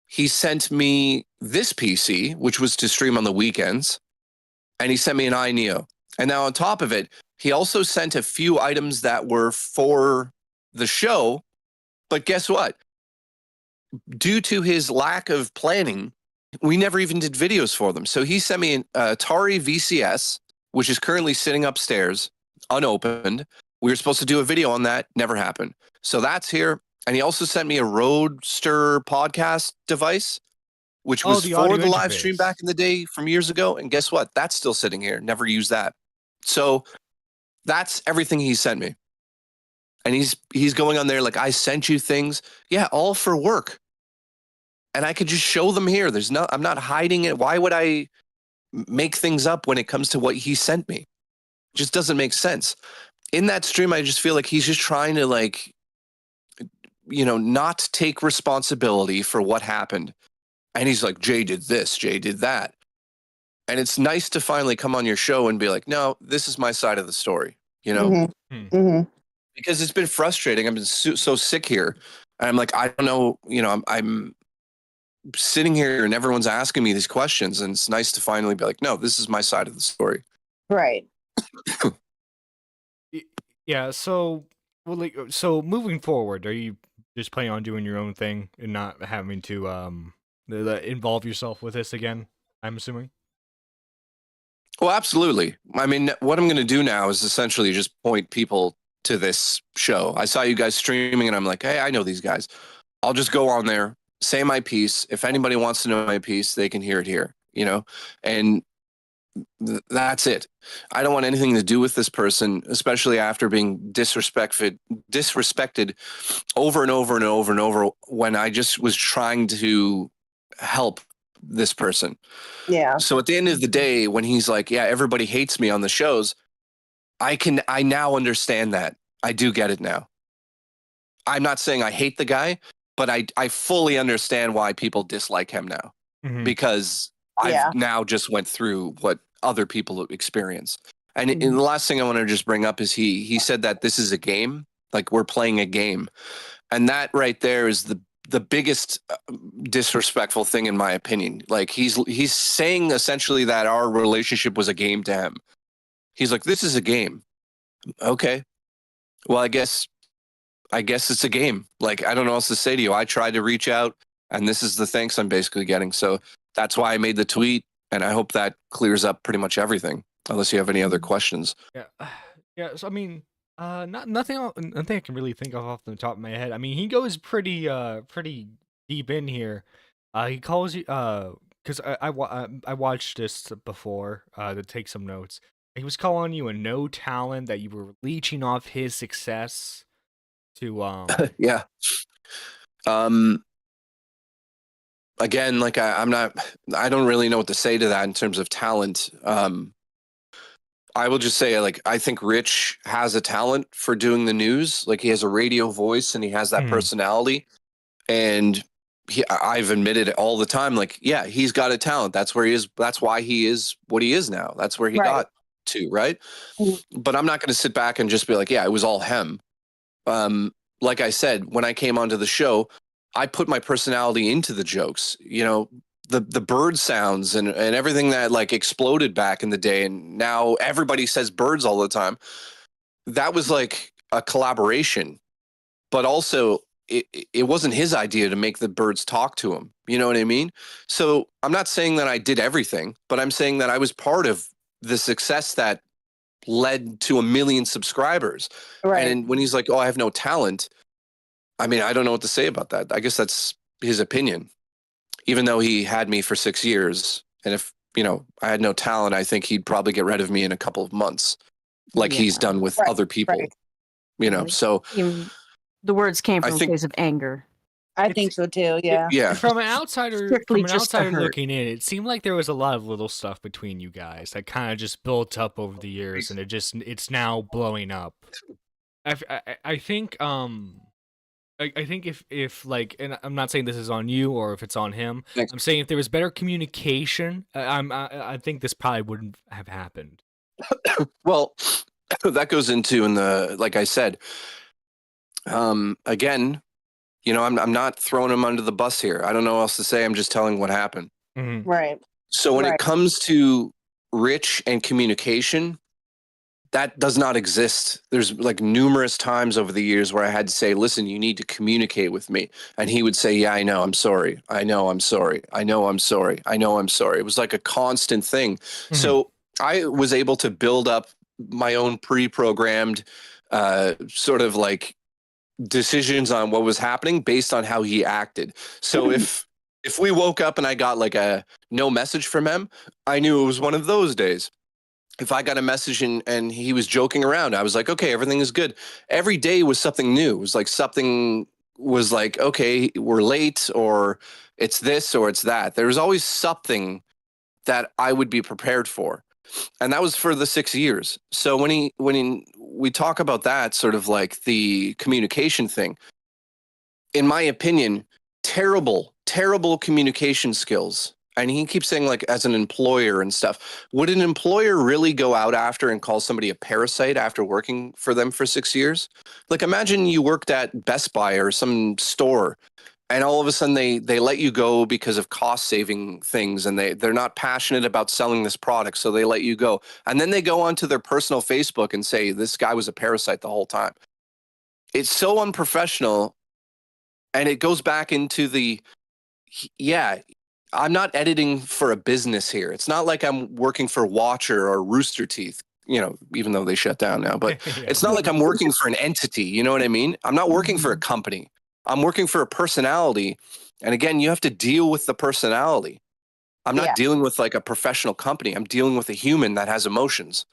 he sent me this PC, which was to stream on the weekends. And he sent me an iNeo. And now on top of it, he also sent a few items that were for the show. But guess what? Due to his lack of planning, we never even did videos for them. So he sent me an Atari VCS, which is currently sitting upstairs, unopened. We were supposed to do a video on that. Never happened. So that's here. And he also sent me a Roadster podcast device, which was the for audio the live stream interface. back in the day from years ago. And guess what? That's still sitting here. Never used that. So that's everything he sent me. And he's going on there like, I sent you things. Yeah, all for work. And I could just show them here. I'm not hiding it. Why would I make things up when it comes to what he sent me? It just doesn't make sense. In that stream, I just feel like he's just trying to not take responsibility for what happened. And he's like, Jay did this, Jay did that. And it's nice to finally come on your show and be like, no, this is my side of the story, because it's been frustrating. I've been so sick here. And I'm like, I don't know, I'm sitting here and everyone's asking me these questions, and it's nice to finally be like, no, this is my side of the story. Right. Yeah. So, so moving forward, are you just planning on doing your own thing and not having to involve yourself with this again? I'm assuming. Well, absolutely. I mean, what I'm going to do now is essentially just point people to this show. I saw you guys streaming and I'm like, hey, I know these guys. I'll just go on there, say my piece. If anybody wants to know my piece, they can hear it here, and that's it. I don't want anything to do with this person, especially after being disrespected over and over and over and over when I just was trying to help this person. Yeah. So at the end of the day, when he's like, yeah, everybody hates me on the shows, I now understand that. I do get it now. I'm not saying I hate the guy, but I fully understand why people dislike him now, because I've now just went through what other people experience. And the last thing I want to just bring up is he said that this is a game, like we're playing a game. And that right there is the biggest disrespectful thing in my opinion. Like he's saying essentially that our relationship was a game to him. He's like, this is a game. Okay. Well, I guess it's a game. Like, I don't know what else to say to you. I tried to reach out and this is the thanks I'm basically getting. So that's why I made the tweet. And I hope that clears up pretty much everything, unless you have any other questions. Yeah. Yeah. So, I mean, nothing I can really think of off the top of my head. I mean, he goes pretty deep in here. He calls you, cause I watched this before, to take some notes. He was calling you a no talent, that you were leeching off his success to, Yeah. Again, like I don't really know what to say to that in terms of talent. I will just say, like, I think Rich has a talent for doing the news. Like, he has a radio voice and he has that personality. And I've admitted it all the time. Like, yeah, he's got a talent. That's where he is. That's why he is what he is now. That's where he got to, right? But I'm not going to sit back and just be like, yeah, it was all him. Like I said, when I came onto the show, I put my personality into the jokes, the bird sounds and everything that like exploded back in the day. And now everybody says birds all the time. That was like a collaboration, but also it wasn't his idea to make the birds talk to him. You know what I mean? So I'm not saying that I did everything, but I'm saying that I was part of the success that led to 1 million subscribers. Right. And when he's like, oh, I have no talent. I mean, I don't know what to say about that. I guess that's his opinion, even though he had me for 6 years. And if, I had no talent, I think he'd probably get rid of me in a couple of months. like he's Yeah. done with Right, other people. right. You know, Like, so the words came I from a think- place of anger. I think so too. Yeah. yeah. From an outsider, Strictly just to hurt. looking in, it seemed like there was a lot of little stuff between you guys that kind of just built up over the years, and it's now blowing up. I think I think if like, and I'm not saying this is on you or if it's on him. Thanks. I'm saying if there was better communication, I think this probably wouldn't have happened. Well, that goes into like I said, again, you know, I'm not throwing him under the bus here. I don't know what else to say. I'm just telling what happened. Mm-hmm. Right. So when Right. it comes to Rich and communication, that does not exist. There's like numerous times over the years where I had to say, listen, you need to communicate with me. And he would say, yeah, I know, I'm sorry. I know, I'm sorry. I know, I'm sorry. I know, I'm sorry. It was like a constant thing. Mm-hmm. So I was able to build up my own pre-programmed sort of like decisions on what was happening based on how he acted. So if we woke up and I got like a no message from him, I knew it was one of those days. If I got a message and he was joking around, I was like, okay, everything is good. Every day was something new. It was like something was like, okay, we're late, or it's this or it's that. There was always something that I would be prepared for. And that was for the 6 years. So when we talk about that sort of like the communication thing, in my opinion, terrible communication skills. And he keeps saying like as an employer and stuff. Would an employer really go out after and call somebody a parasite after working for them for 6 years? Like imagine you worked at Best Buy or some store, and all of a sudden they let you go because of cost saving things, and they're not passionate about selling this product, so they let you go. And then they go onto their personal Facebook and say this guy was a parasite the whole time. It's so unprofessional, and it goes back into I'm not editing for a business here. It's not like I'm working for Watcher or Rooster Teeth, you know, even though they shut down now, but Yeah. it's not like I'm working for an entity. You know what I mean? I'm not working for a company. I'm working for a personality. And again, you have to deal with the personality. I'm not Yeah. dealing with like a professional company. I'm dealing with a human that has emotions.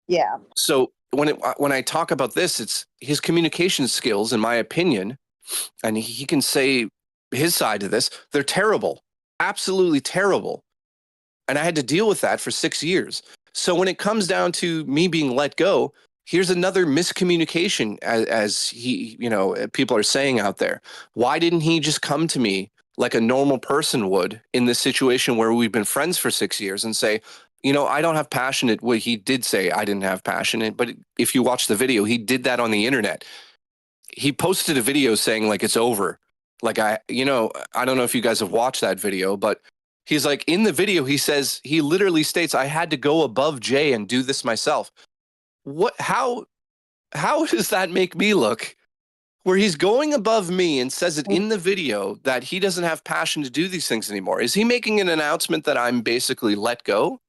Yeah. So when I talk about this, it's his communication skills, in my opinion, and he can say his side of this, they're terrible. Absolutely terrible. And I had to deal with that for 6 years. So when it comes down to me being let go, here's another miscommunication, as he, you know, people are saying out there. Why didn't he just come to me like a normal person would in this situation where we've been friends for 6 years and say, you know, I don't have passion. Well, he did say I didn't have passion, but if you watch the video, he did that on the internet. He posted a video saying like it's over. Like I don't know if you guys have watched that video, but he's like in the video, he says, he literally states, I had to go above Jay and do this myself. How does that make me look? Where he's going above me and says it in the video that he doesn't have passion to do these things anymore. Is he making an announcement that I'm basically let go?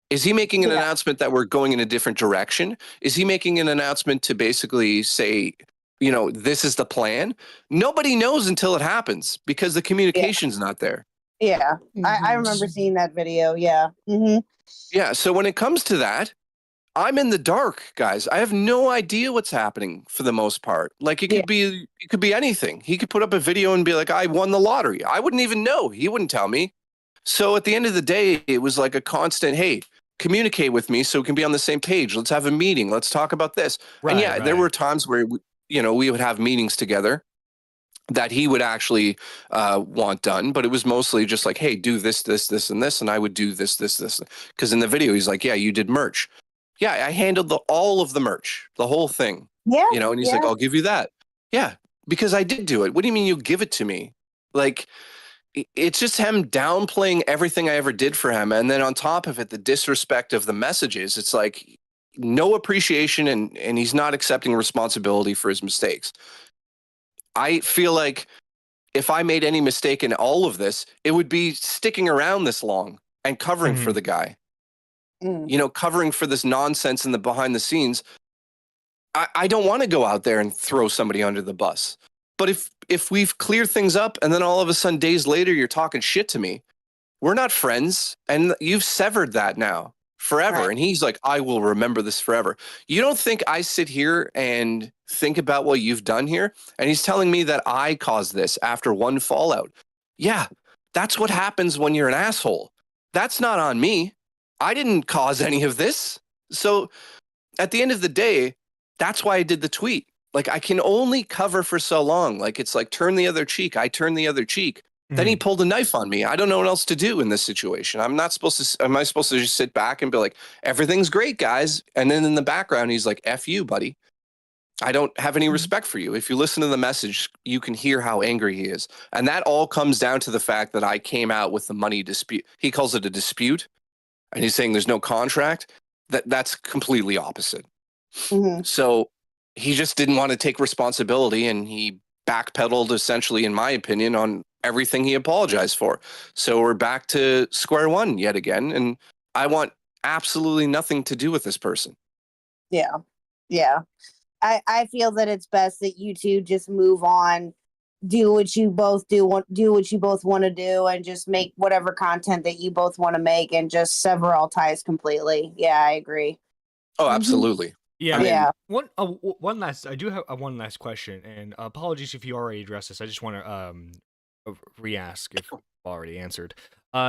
Is he making an announcement that we're going in a different direction? Is he making an announcement to basically say, you know, this is the plan? Nobody knows until it happens because the communication's not there. Yeah. I remember seeing that video. Yeah. Mm-hmm. Yeah. So when it comes to that, I'm in the dark, guys. I have no idea what's happening for the most part. Like it could be anything. He could put up a video and be like, I won the lottery. I wouldn't even know. He wouldn't tell me. So at the end of the day, it was like a constant, hey, communicate with me so we can be on the same page. Let's have a meeting. Let's talk about this. And yeah, there were times where we would have meetings together that he would actually want done, but it was mostly just like, hey, do this, and this, and I would do this. Because in the video, he's like, yeah, you did merch. Yeah, I handled all of the merch, the whole thing. Yeah. You know, and he's like, I'll give you that. Yeah, because I did do it. What do you mean you give it to me? Like, it's just him downplaying everything I ever did for him. And then on top of it, the disrespect of the messages. It's like no appreciation, and he's not accepting responsibility for his mistakes. I feel like if I made any mistake in all of this, it would be sticking around this long and covering for the guy. You know, covering for this nonsense in the behind the scenes. I don't want to go out there and throw somebody under the bus. But if we've cleared things up and then all of a sudden days later you're talking shit to me, we're not friends, and you've severed that now forever. Right. And he's like, I will remember this forever. You don't think I sit here and think about what you've done here? And he's telling me that I caused this after one fallout. Yeah, that's what happens when you're an asshole. That's not on me. I didn't cause any of this. So at the end of the day, that's why I did the tweet. Like, I can only cover for so long. Like, it's like, turn the other cheek. I turn the other cheek. Then he pulled a knife on me. I don't know what else to do in this situation. Am I supposed to just sit back and be like, everything's great, guys? And then in the background, he's like, F you, buddy. I don't have any respect for you. If you listen to the message, you can hear how angry he is. And that all comes down to the fact that I came out with the money dispute. He calls it a dispute. And he's saying there's no contract. That's completely opposite. Mhm. So he just didn't want to take responsibility, and he backpedaled, essentially, in my opinion, on everything he apologized for. So we're back to square one yet again, and I want absolutely nothing to do with this person. Yeah. Yeah. I feel that it's best that you two just move on, do what you both do what you both want to do, and just make whatever content that you both want to make, and just sever all ties completely. Yeah, I agree. Oh, absolutely. Yeah. I mean, Yeah. One last. I do have one last question, and apologies if you already addressed this. I just want to re-ask if already answered.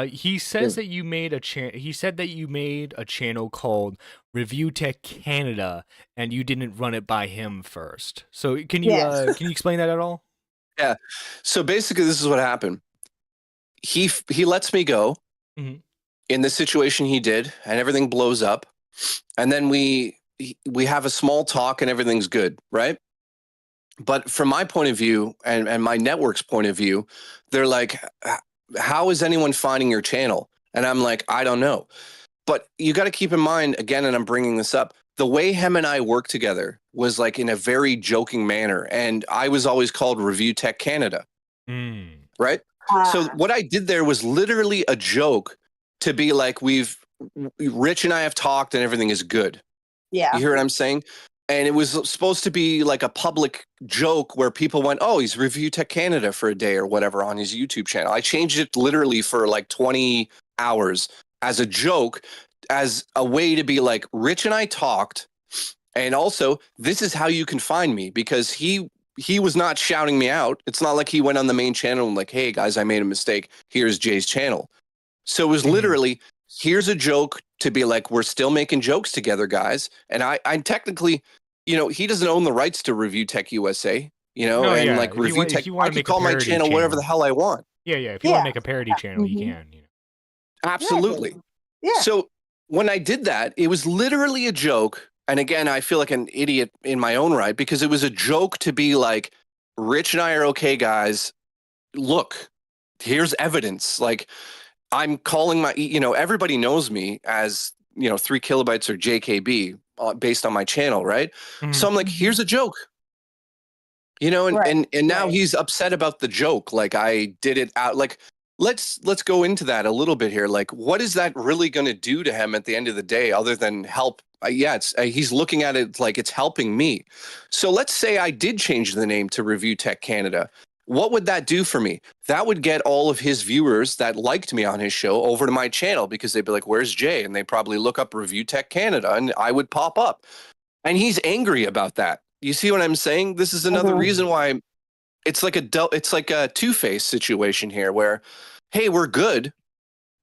He says that you made He said that you made a channel called Review Tech Canada, and you didn't run it by him first. So can you Yes. can you explain that at all? Yeah. So basically, this is what happened. He lets me go Mhm. in the situation he did, and everything blows up. And then we have a small talk, and everything's good, right? But from my point of view and my network's point of view, they're like, how is anyone finding your channel? And I'm like, I don't know. But you got to keep in mind, again, and I'm bringing this up, the way him and I worked together was like in a very joking manner. And I was always called Review Tech Canada, right? So what I did there was literally a joke to be like, Rich and I have talked and everything is good. Yeah. You hear what I'm saying? And it was supposed to be like a public joke where people went, oh, he's Review Tech Canada for a day or whatever on his YouTube channel. I changed it literally for like 20 hours as a joke, as a way to be like, Rich and I talked. And also, this is how you can find me, because he was not shouting me out. It's not like he went on the main channel and like, hey, guys, I made a mistake. Here's Jay's channel. So it was literally, here's a joke to be like, we're still making jokes together, guys. And I'm technically, he doesn't own the rights to Review Tech USA, No, and yeah. like If you Review want- if Tech, you wanna I can make a call my parody channel whatever the channel. hell I want. Yeah. If you want Yeah. to make a parody channel, you Mhm. can. Absolutely. Yeah. So when I did that, it was literally a joke. And again, I feel like an idiot in my own right, because it was a joke to be like, Rich and I are okay, guys. Look, here's evidence. Like, I'm calling my, everybody knows me as, 3 kilobytes or JKB based on my channel, right? So I'm like, here's a joke. And Right, and now right. he's upset about the joke. Like, I did it out. Like, let's go into that a little bit here. Like, what is that really going to do to him at the end of the day, other than help? It's he's looking at it like it's helping me. So let's say I did change the name to Review Tech Canada. What would that do for me? That would get all of his viewers that liked me on his show over to my channel, because they'd be like, where's Jay? And they probably look up Review Tech Canada, and I would pop up. And he's angry about that. You see what I'm saying? This is another reason why it's like a two-faced situation here, where, hey, we're good,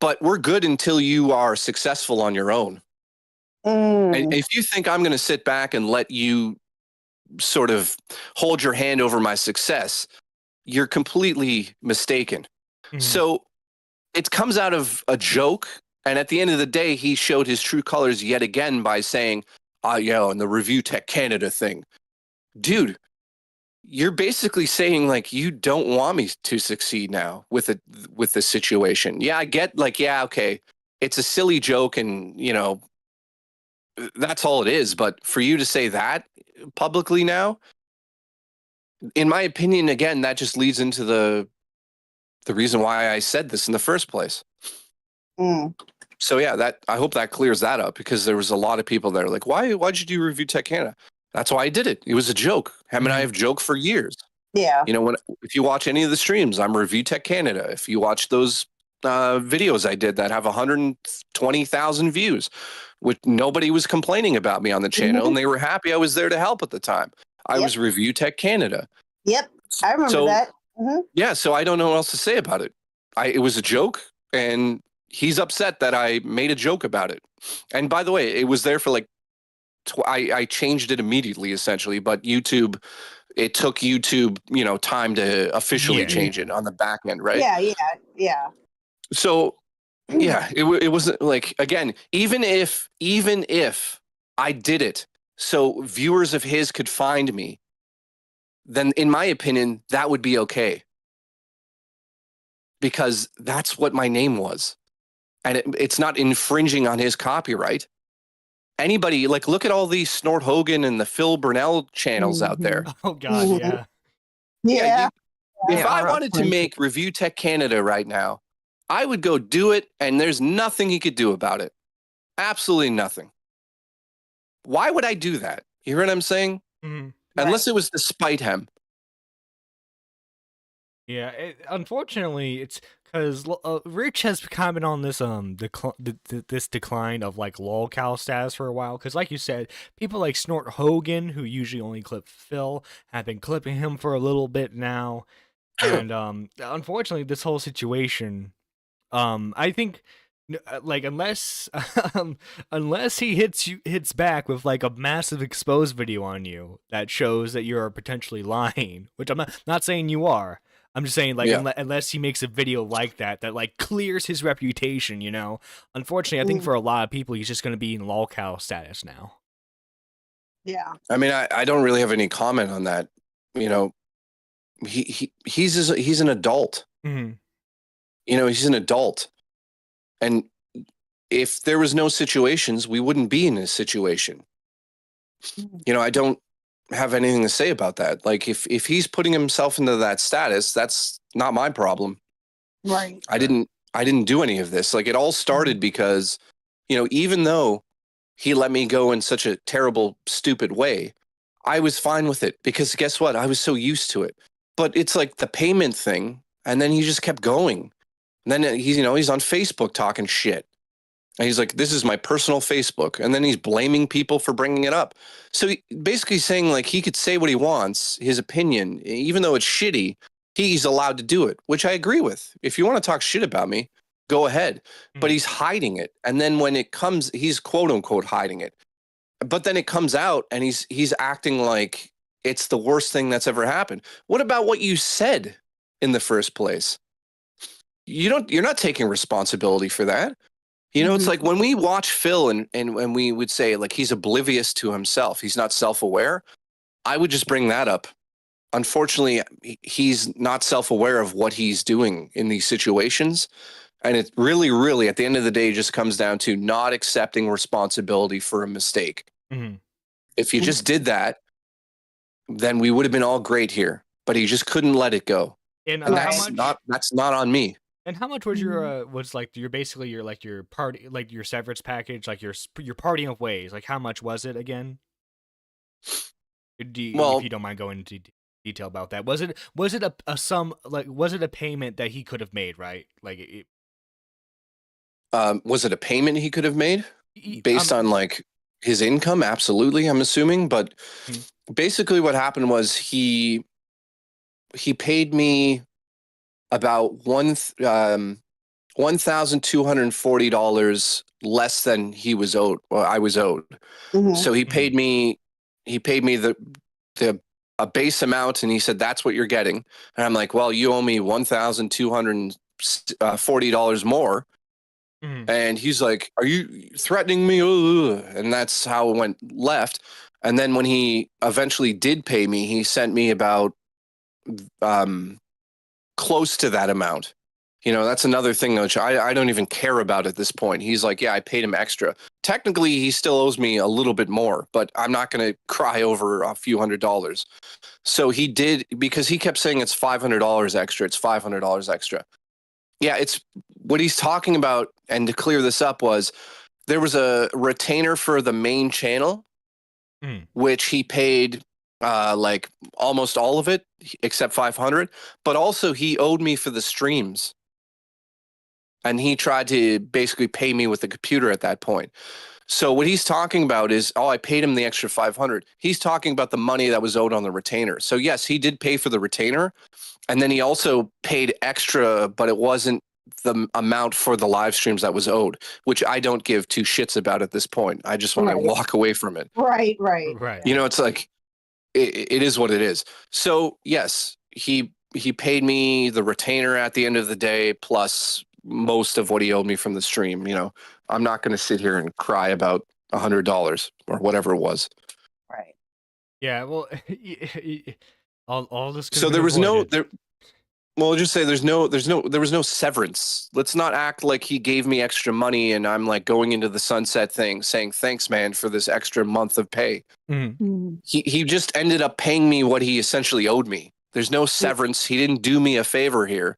but we're good until you are successful on your own. And if you think I'm going to sit back and let you sort of hold your hand over my success, you're completely mistaken. So it comes out of a joke. And at the end of the day, he showed his true colors yet again by saying, and the Review Tech Canada thing. Dude, you're basically saying like, you don't want me to succeed now with this situation. Yeah, I get like, yeah, okay, it's a silly joke, and that's all it is. But for you to say that publicly now, in my opinion, again, that just leads into the reason why I said this in the first place. So yeah, I hope that clears that up, because there was a lot of people that are like, why'd you do Review Tech Canada? That's why I did it. It was a joke. Him and I have joked for years. Yeah. If you watch any of the streams, I'm Review Tech Canada. If you watch those videos I did that have 120,000 views, which nobody was complaining about me on the channel, and they were happy I was there to help at the time. I was Review Tech Canada. Yep, I remember that. Yeah, so I don't know what else to say about it. It was a joke, and he's upset that I made a joke about it. And by the way, it was there for like I changed it immediately, essentially, but YouTube, it took YouTube, time to officially change it on the back end, right? Yeah. So, yeah, it wasn't like, again, even if I did it so viewers of his could find me, then in my opinion, that would be okay. Because that's what my name was. And it's not infringing on his copyright. Anybody, like, look at all these Snort Hogan and the Phil Burnell channels out there. Oh God, yeah. Yeah. If I wanted to make Review Tech Canada right now, I would go do it, and there's nothing he could do about it. Absolutely nothing. Why would I do that? You hear what I'm saying? Unless it was to spite him. Yeah, unfortunately, it's because Rich has kind of been on this this decline of like lolcow status for a while. Because, like you said, people like Snort Hogan, who usually only clip Phil, have been clipping him for a little bit now, and unfortunately, this whole situation, I think, like unless unless he hits back with like a massive exposed video on you that shows that you're potentially lying, which I'm not saying you are. I'm just saying, like, unless he makes a video like that like clears his reputation, Unfortunately, I think for a lot of people, he's just going to be in lolcow status now. Yeah. I mean, I don't really have any comment on that. He's an adult. He's an adult, and if there was no situations, we wouldn't be in a situation. I don't have anything to say about that. Like, if he's putting himself into that status, that's not my problem. Right. I didn't do any of this. Like, it all started because, even though he let me go in such a terrible, stupid way, I was fine with it because guess what? I was so used to it. But it's like the payment thing, and then he just kept going. And then he's on Facebook talking shit. And he's like, this is my personal Facebook. And then he's blaming people for bringing it up. So basically saying, like, he could say what he wants, his opinion, even though it's shitty, he's allowed to do it, which I agree with. If you want to talk shit about me, go ahead. But he's hiding it. And then when it comes, he's quote unquote hiding it. But then it comes out and he's acting like it's the worst thing that's ever happened. What about what you said in the first place? You're not taking responsibility for that. It's like when we watch Phil and when we would say, like, he's oblivious to himself, he's not self-aware, I would just bring that up. Unfortunately, he's not self-aware of what he's doing in these situations. And it really, really, at the end of the day, just comes down to not accepting responsibility for a mistake. If you just did that, then we would have been all great here. But he just couldn't let it go. And that's not on me. And how much was your basically your party, like your severance package, like your parting of ways? Like, how much was it again? If you don't mind going into detail about that, was it a sum, like, was it a payment that he could have made, right? Like, was it a payment he could have made based on like his income? Absolutely, I'm assuming. But basically, what happened was he paid me about $1,240 less than he was owed, or I was owed. So he paid me a base amount, and he said, that's what you're getting. And I'm like, well, you owe me $1,240 more. And he's like, are you threatening me? And that's how it went left. And then when he eventually did pay me, he sent me about close to that amount. That's another thing which I don't even care about at this point. He's like, yeah, I paid him extra. Technically, he still owes me a little bit more, but I'm not going to cry over a few $100s. So he did, because he kept saying it's $500 extra. It's $500 extra. Yeah, it's what he's talking about. And to clear this up, was there was a retainer for the main channel, which he paid like almost all of it except $500, but also he owed me for the streams. and he tried to basically pay me with the computer at that point. So what he's talking about is, oh, I paid him the extra 500. He's talking about the money that was owed on the retainer. So yes, he did pay for the retainer, and then he also paid extra, but it wasn't the amount for the live streams that was owed, which I don't give two shits about at this point. I just want to walk away from it. Right. Right. You know, it's like it is what it is. So yes, he paid me the retainer at the end of the day plus most of what he owed me from the stream. You know, I'm not going to sit here and cry about $100 or whatever it was. Right. Yeah, well, all this. So there was no there. Well, I'll just say there was no severance. Let's not act like he gave me extra money and I'm like going into the sunset thing saying thanks, man, for this extra month of pay. He just ended up paying me what he essentially owed me. There's no severance. He didn't do me a favor here.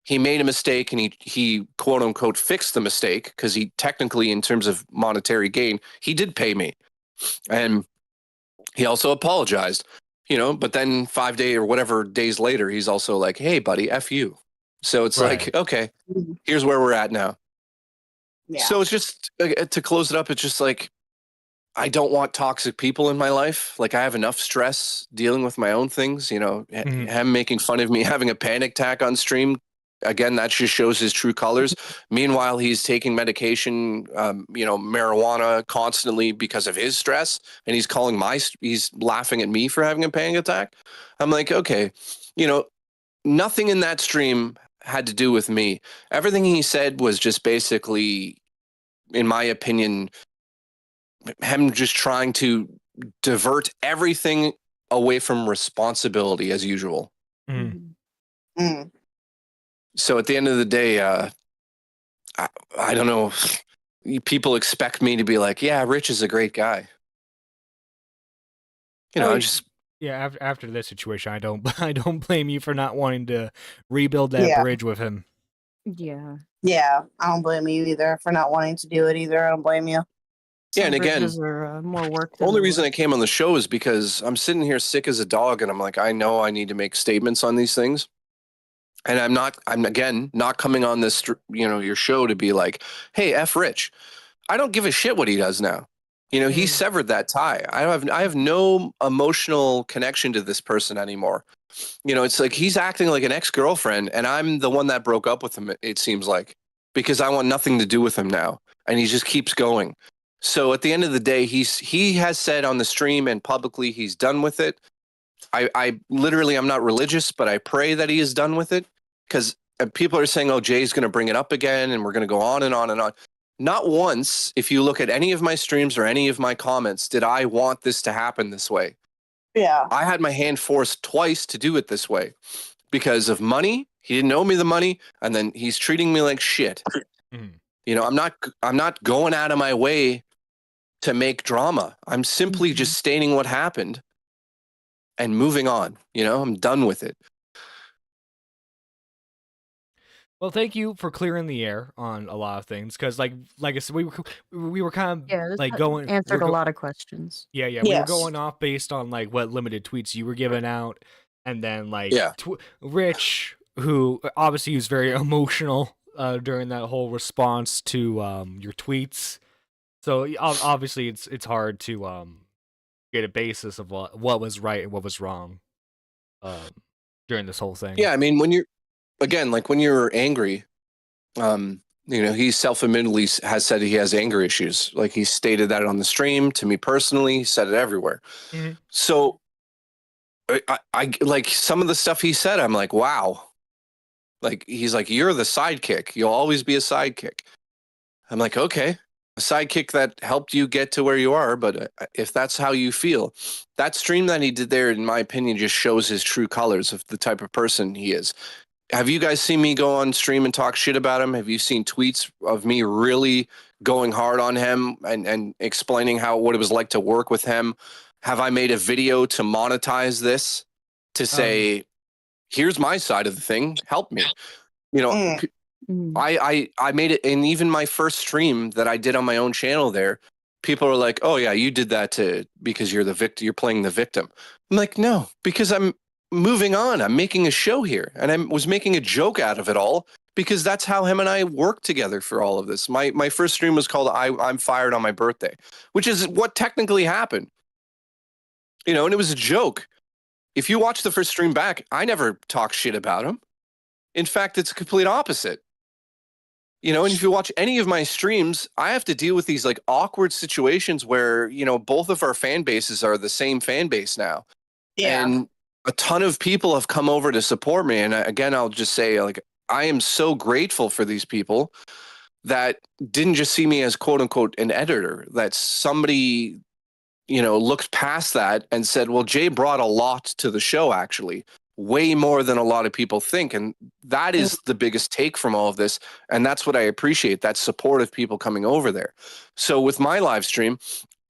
He made a mistake and he quote unquote fixed the mistake because he technically, in terms of monetary gain, he did pay me. And he also apologized, you know, but then 5 days or whatever days later, he's also like, hey, buddy, F you. So it's like, okay, here's where we're at now. Yeah. So it's just to close it up. It's just like, I don't want toxic people in my life. Like I have enough stress dealing with my own things, you know, him making fun of me having a panic attack on stream. Again, that just shows his true colors. Meanwhile, he's taking medication, you know, marijuana constantly because of his stress. And he's laughing at me for having a panic attack. I'm like, okay, you know, nothing in that stream had to do with me. Everything he said was just basically, in my opinion, him just trying to divert everything away from responsibility as usual. So at the end of the day, I don't know. People expect me to be like, yeah, Rich is a great guy. You know, after this situation, I don't blame you for not wanting to rebuild that bridge with him. Yeah. Yeah, I don't blame you either for not wanting to do it either. I don't blame you. Yeah, and again, bridges are more work. the only reason I came on the show is because I'm sitting here sick as a dog, and I'm like, I know I need to make statements on these things. And I'm again not coming on this, you know, your show to be like, hey, F Rich. I don't give a shit what he does now. You know, he severed that tie. I have no emotional connection to this person anymore. You know, it's like he's acting like an ex-girlfriend and I'm the one that broke up with him, it seems like, because I want nothing to do with him now. And he just keeps going. So at the end of the day, he has said on the stream and publicly he's done with it. I literally, I'm not religious, but I pray that he is done with it. Because people are saying, oh, Jay's going to bring it up again and we're going to go on and on and on. Not once, if you look at any of my streams or any of my comments, did I want this to happen this way. Yeah. I had my hand forced twice to do it this way because of money. He didn't owe me the money. And then he's treating me like shit. You know, I'm not going out of my way to make drama. I'm simply just stating what happened and moving on. You know, I'm done with it. Well, thank you for clearing the air on a lot of things, because like I said, we were kind of like going answered a lot of questions. Yeah, we were going off based on like what limited tweets you were giving out, and then like Rich, who obviously was very emotional during that whole response to your tweets. So obviously it's hard to get a basis of what was right and what was wrong during this whole thing. Yeah, I mean, when you're angry, you know, he self-admittedly has said he has anger issues. Like he stated that on the stream to me personally, he said it everywhere. So I like some of the stuff he said, I'm like, wow. Like, he's like, you're the sidekick. You'll always be a sidekick. I'm like, okay, a sidekick that helped you get to where you are. But if that's how you feel, that stream that he did there, in my opinion, just shows his true colors of the type of person he is. Have you guys seen me go on stream and talk shit about him? Have you seen tweets of me really going hard on him and explaining what it was like to work with him? Have I made a video to monetize this to say, here's my side of the thing, help me? You know, I made it, and even my first stream that I did on my own channel there, people are like, oh yeah, you did that because you're the victim, you're playing the victim. I'm like, no, because I'm moving on. I'm making a show here, and I was making a joke out of it all because that's how him and I worked together for all of this. My first stream was called I'm Fired on My Birthday, which is what technically happened. You know, and it was a joke. If you watch the first stream back, I never talk shit about him. In fact, it's a complete opposite. You know, and if you watch any of my streams, I have to deal with these like awkward situations where, you know, both of our fan bases are the same fan base now. Yeah. And a ton of people have come over to support me. And again, I'll just say, like, I am so grateful for these people that didn't just see me as quote unquote an editor, that somebody, you know, looked past that and said, well, Jay brought a lot to the show, actually, way more than a lot of people think. And that is the biggest take from all of this. And that's what I appreciate, that support of people coming over there. So with my live stream,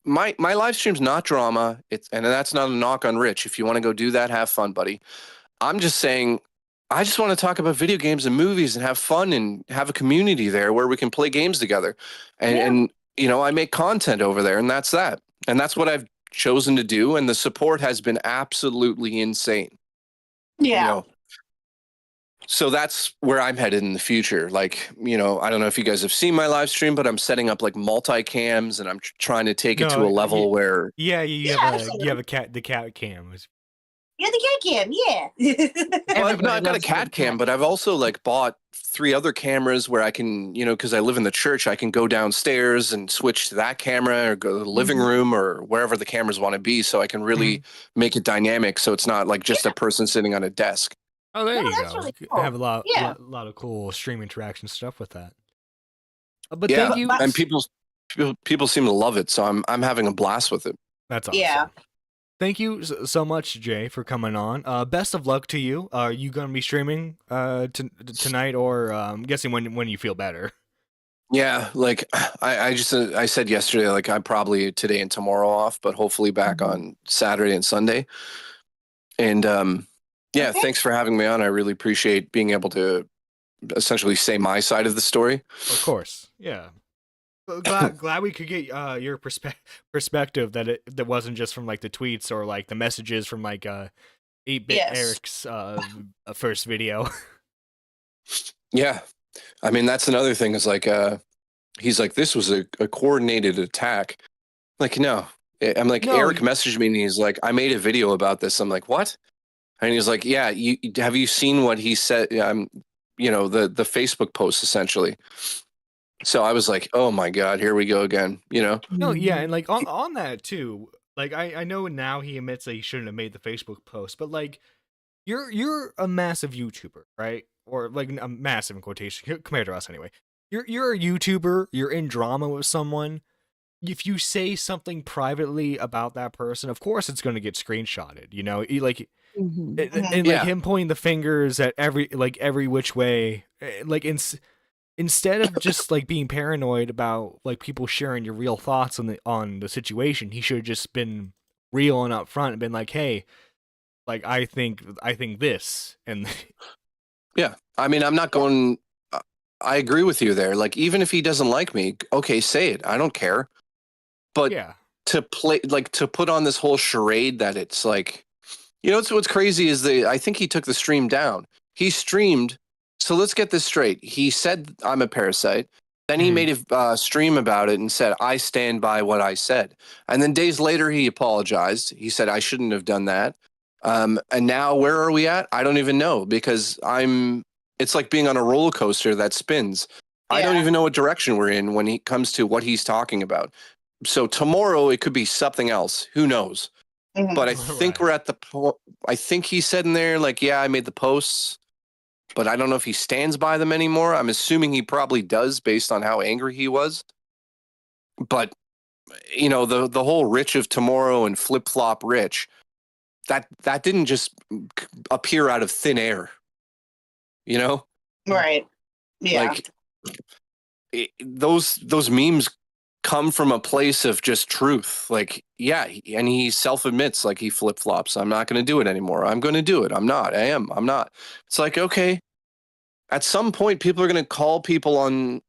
my live stream's not drama. And that's not a knock on Rich. If you want to go do that, have fun, buddy. I'm just saying, I just want to talk about video games and movies and have fun and have a community there where we can play games together. And you know, I make content over there, and that's that. And that's what I've chosen to do. And the support has been absolutely insane. Yeah. You know? So that's where I'm headed in the future. Like, you know, I don't know if you guys have seen my live stream, but I'm setting up like multi-cams, and I'm trying to take it to a level where... Yeah, you have the cat cam. Yeah, the cat cam, yeah. Well, I've got a cat cam, but I've also like bought 3 other cameras where I can, you know, because I live in the church, I can go downstairs and switch to that camera or go to the living room or wherever the cameras want to be, so I can really make it dynamic, so it's not like just a person sitting on a desk. Oh, there you that's go. really You cool. have a lot of cool stream interaction stuff with that. But thank you. And people seem to love it, so I'm having a blast with it. That's awesome. Yeah. Thank you so much, Jay, for coming on. Best of luck to you. Are you going to be streaming tonight, or I'm guessing when you feel better? Yeah, like I said yesterday, like I'm probably today and tomorrow off, but hopefully back on Saturday and Sunday. And yeah, thanks for having me on. I really appreciate being able to essentially say my side of the story. Of course, yeah. Glad we could get your perspective, that wasn't just from like the tweets or like the messages from like 8-Bit Eric's first video. Yeah, I mean that's another thing is like he's like, this was a coordinated attack. Like, no, I'm like, no, Eric messaged me and he's like, I made a video about this. I'm like, what? And he's like, yeah, have you seen what he said? You know, the Facebook post essentially. So I was like, oh my God, here we go again, you know? No, yeah, and like on that too, like I know now he admits that he shouldn't have made the Facebook post, but like you're a massive YouTuber, right? Or like a massive in quotation compared to us anyway. You're a YouTuber, you're in drama with someone. If you say something privately about that person, of course it's gonna get screenshotted, you know? Like and like him pointing the fingers at every which way, like instead of just like being paranoid about like people sharing your real thoughts on the situation, he should have just been real and upfront and been like, hey, like I think this. And yeah, I mean, I'm not going, I agree with you there. Like, even if he doesn't like me, okay, say it, I don't care. But to put on this whole charade that it's like, you know, what's crazy is I think he took the stream down. He streamed. So let's get this straight. He said, I'm a parasite. Then he made a stream about it and said, I stand by what I said. And then days later, he apologized. He said, I shouldn't have done that. And now where are we at? I don't even know, because it's like being on a roller coaster that spins. I don't even know what direction we're in when it comes to what he's talking about. So tomorrow it could be something else. Who knows? But I think we're at the point. I think he said in there, like, yeah, I made the posts, but I don't know if he stands by them anymore. I'm assuming he probably does based on how angry he was. But, you know, the whole Rich of tomorrow and flip-flop Rich, that didn't just appear out of thin air, you know? Right. Yeah. Like, those memes come from a place of just truth. Like, yeah, and he self-admits, like, he flip-flops. I'm not going to do it anymore. I'm going to do it. I'm not. I am. I'm not. It's like, okay, at some point, people are going to call people on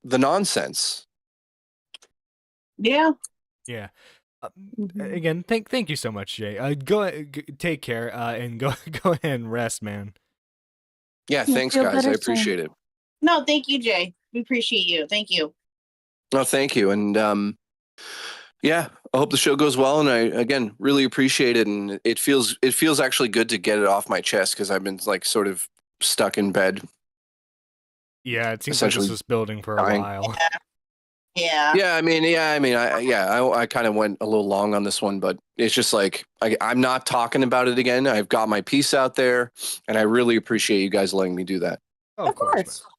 the nonsense. Yeah. Yeah. Again, thank you so much, Jay. Take care, and go ahead and rest, man. Yeah, thanks, guys. I appreciate it. No, thank you, Jay. We appreciate you. Thank you. No, thank you. And yeah, I hope the show goes well. And I, again, really appreciate it. And it feels actually good to get it off my chest because I've been like sort of stuck in bed. Yeah, it seems like this was building for a dying. while. Yeah. Yeah, I kind of went a little long on this one, but it's just like I'm not talking about it again. I've got my piece out there, and I really appreciate you guys letting me do that. Oh, Of course. man.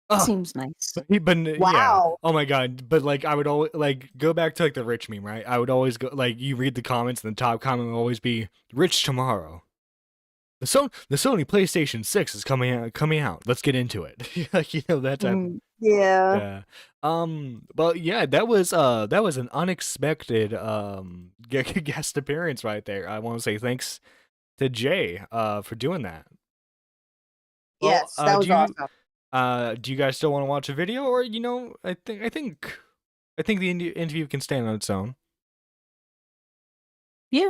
Oh, Seems nice. but yeah. Wow. Oh my god. But like I would always like go back to like the Rich meme, right? I would always go like you read the comments and the top comment will always be Rich tomorrow. The Sony PlayStation 6 is coming out. Let's get into it. Like, you know, that type. Yeah. Yeah. But yeah, that was an unexpected guest appearance right there. I want to say thanks to Jay for doing that. Well, Yes, that was awesome. Do you guys still want to watch a video, or you know, I think the interview can stand on its own. Yeah.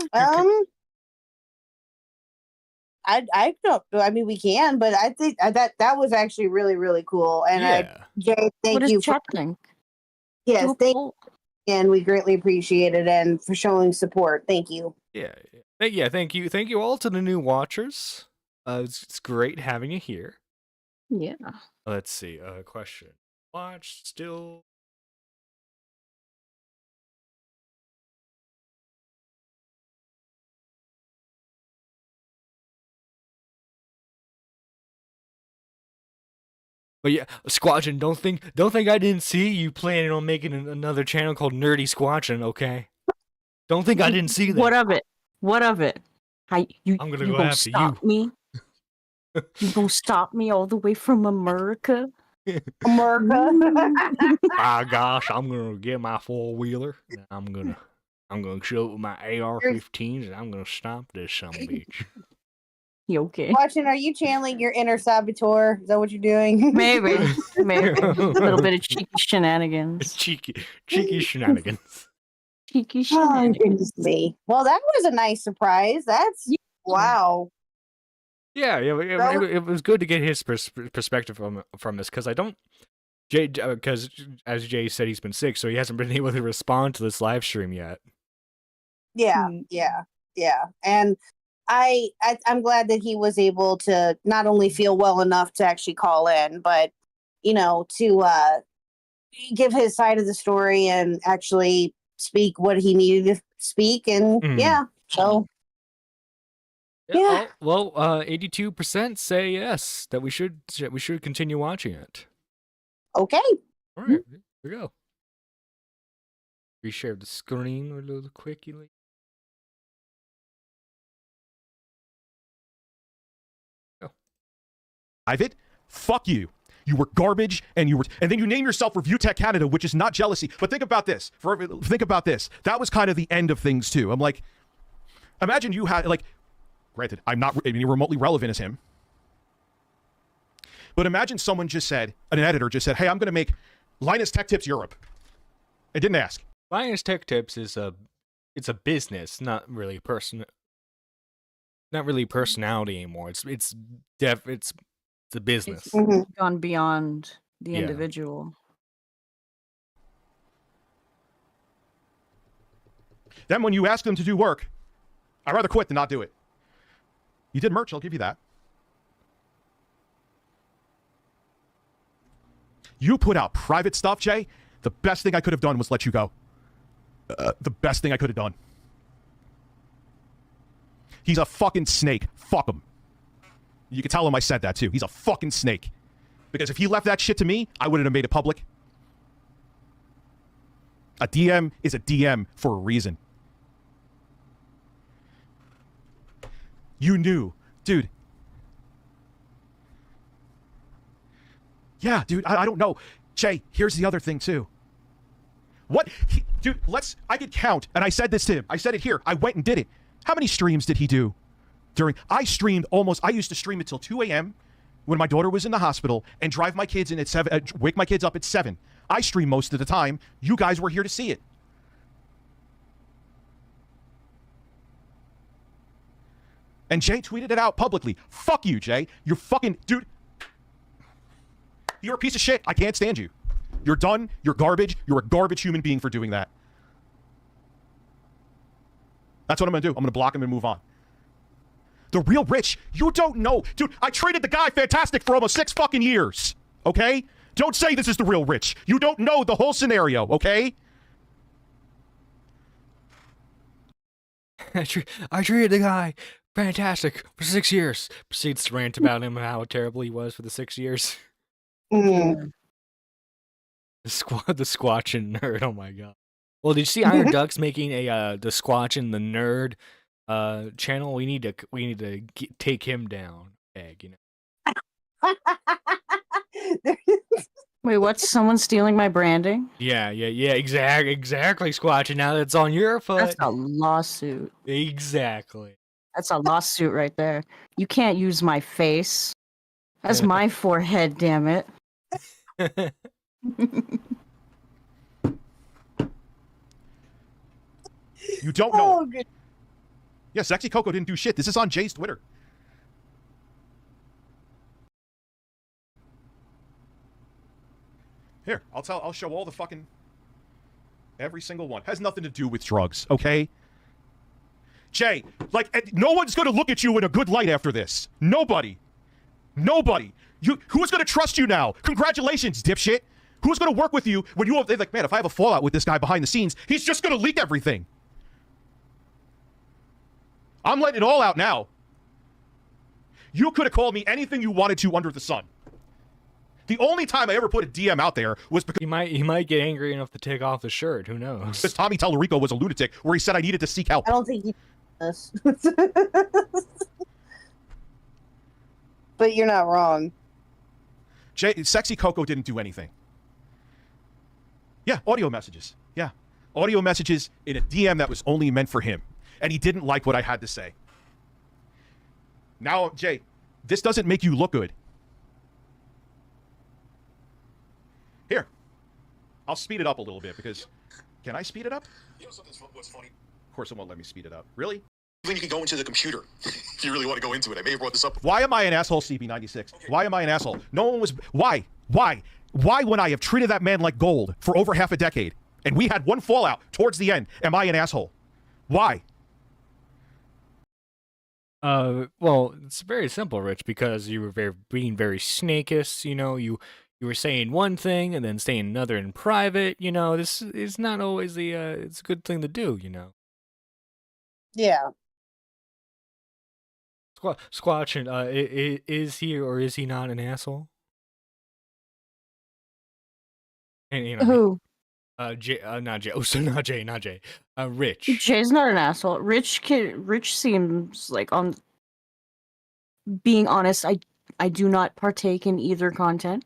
I don't. I mean, we can, but I think that was actually really, really cool. And Yeah. Jay, thank What you does for chat think? yes, Do a thank poll. and we greatly appreciate it and for showing support. Thank you. Yeah. Thank you all to the new watchers. It's great having you here. Yeah. Let's see. Question. Watch still. But yeah, Squatchin, don't think I didn't see you planning on making another channel called Nerdy Squatchin, okay? Don't think I didn't see that. What of it? What of it? I'm gonna go after stop you. me? You gonna stop me all the way from America? America. Ah gosh, I'm gonna get my 4-wheeler. I'm gonna show up with my AR-15s and I'm gonna stop this son of a bitch. You okay? Watching, are you channeling your inner saboteur? Is that what you're doing? Maybe. A little bit of cheeky shenanigans. cheeky shenanigans. Cheeky Oh, shenanigans. goodness me. Well, that was a nice surprise. That's wow. Yeah, it was good to get his perspective from this because I don't, because as Jay said, he's been sick, so he hasn't been able to respond to this live stream yet. Yeah, yeah. And I'm glad that he was able to not only feel well enough to actually call in, but you know, to give his side of the story and actually speak what he needed to speak. And yeah, so. Yeah. Well, 82% say yes that we should continue watching it. Okay. All right, here we go. Reshare the screen a little quickly. Go. Private? Fuck you. You were garbage, and then you name yourself Reviewtech Canada, which is not jealousy. But think about this. Think about this. That was kind of the end of things too. I'm like, imagine you had like. Granted, I'm not remotely relevant as him. But imagine someone just said, an editor just said, hey, I'm going to make Linus Tech Tips Europe. I didn't ask. Linus Tech Tips is a business, not really personality anymore. It's a business. It's gone beyond the Yeah. individual. Then when you ask them to do work, I'd rather quit than not do it. You did merch, I'll give you that. You put out private stuff, Jay. The best thing I could have done was let you go. The best thing I could have done. He's a fucking snake. Fuck him. You can tell him I said that too. He's a fucking snake. Because if he left that shit to me, I wouldn't have made it public. A DM is a DM for a reason. You knew. Dude. Yeah, dude, I don't know. Jay, here's the other thing, too. What? Dude, I could count, and I said this to him. I said it here. I went and did it. How many streams did he do? I used to stream until 2 a.m. when my daughter was in the hospital and drive my kids in at 7, wake my kids up at 7. I stream most of the time. You guys were here to see it. And Jay tweeted it out publicly. Fuck you, Jay. You're fucking... Dude. You're a piece of shit. I can't stand you. You're done. You're garbage. You're a garbage human being for doing that. That's what I'm going to do. I'm going to block him and move on. The real rich, you don't know. Dude, I traded the guy Fantastic for almost 6 fucking years. Okay? Don't say this is the real rich. You don't know the whole scenario, okay? I treated the guy Fantastic for 6 years. Proceeds to rant about him and how terrible he was for the 6 years. Mm. The Squatch and Nerd. Oh my god. Well, did you see Iron Duck's making a the Squatch and the Nerd channel? We need to take him down. Egg, you know. Wait, what's someone stealing my branding? Yeah, exactly, Squatch. And now that's on your foot. That's a lawsuit. Exactly. That's a lawsuit right there. You can't use my face. That's my forehead, damn it. You don't know. Oh, good. Yeah, Sexy Coco didn't do shit. This is on Jay's Twitter. Here, I'll show all the fucking... Every single one. Has nothing to do with drugs, okay? Jay, like, no one's gonna look at you in a good light after this. Nobody. Nobody. Who's gonna trust you now? Congratulations, dipshit. Who's gonna work with you when they're like, man, if I have a fallout with this guy behind the scenes, he's just gonna leak everything. I'm letting it all out now. You could have called me anything you wanted to under the sun. The only time I ever put a DM out there was because he might get angry enough to take off the shirt. Who knows? Because Tommy Tallarico was a lunatic, where he said I needed to seek help. I don't think he does. But you're not wrong. Sexy Coco didn't do anything. Yeah, audio messages. Yeah, audio messages in a DM that was only meant for him. And he didn't like what I had to say. Now, Jay, this doesn't make you look good. Here, I'll speed it up a little bit because... Can I speed it up? You know what's funny? Of course it won't let me speed it up. Really? Even you can go into the computer if you really want to go into it. I may have brought this up before. Why am I an asshole, CB96? Okay. Why am I an asshole? No one was... Why? Why when I have treated that man like gold for over half a decade and we had one fallout towards the end, am I an asshole? Why? Well, it's very simple, Rich, because you were being very snakish, you know, you were saying one thing and then saying another in private, you know, this is not always it's a good thing to do, you know. Yeah. Squatch, is he or is he not an asshole? And, you know, Who? Jay, not Jay. Oh, so not Jay. Rich. Jay's not an asshole. Rich seems like, on being honest, I do not partake in either content.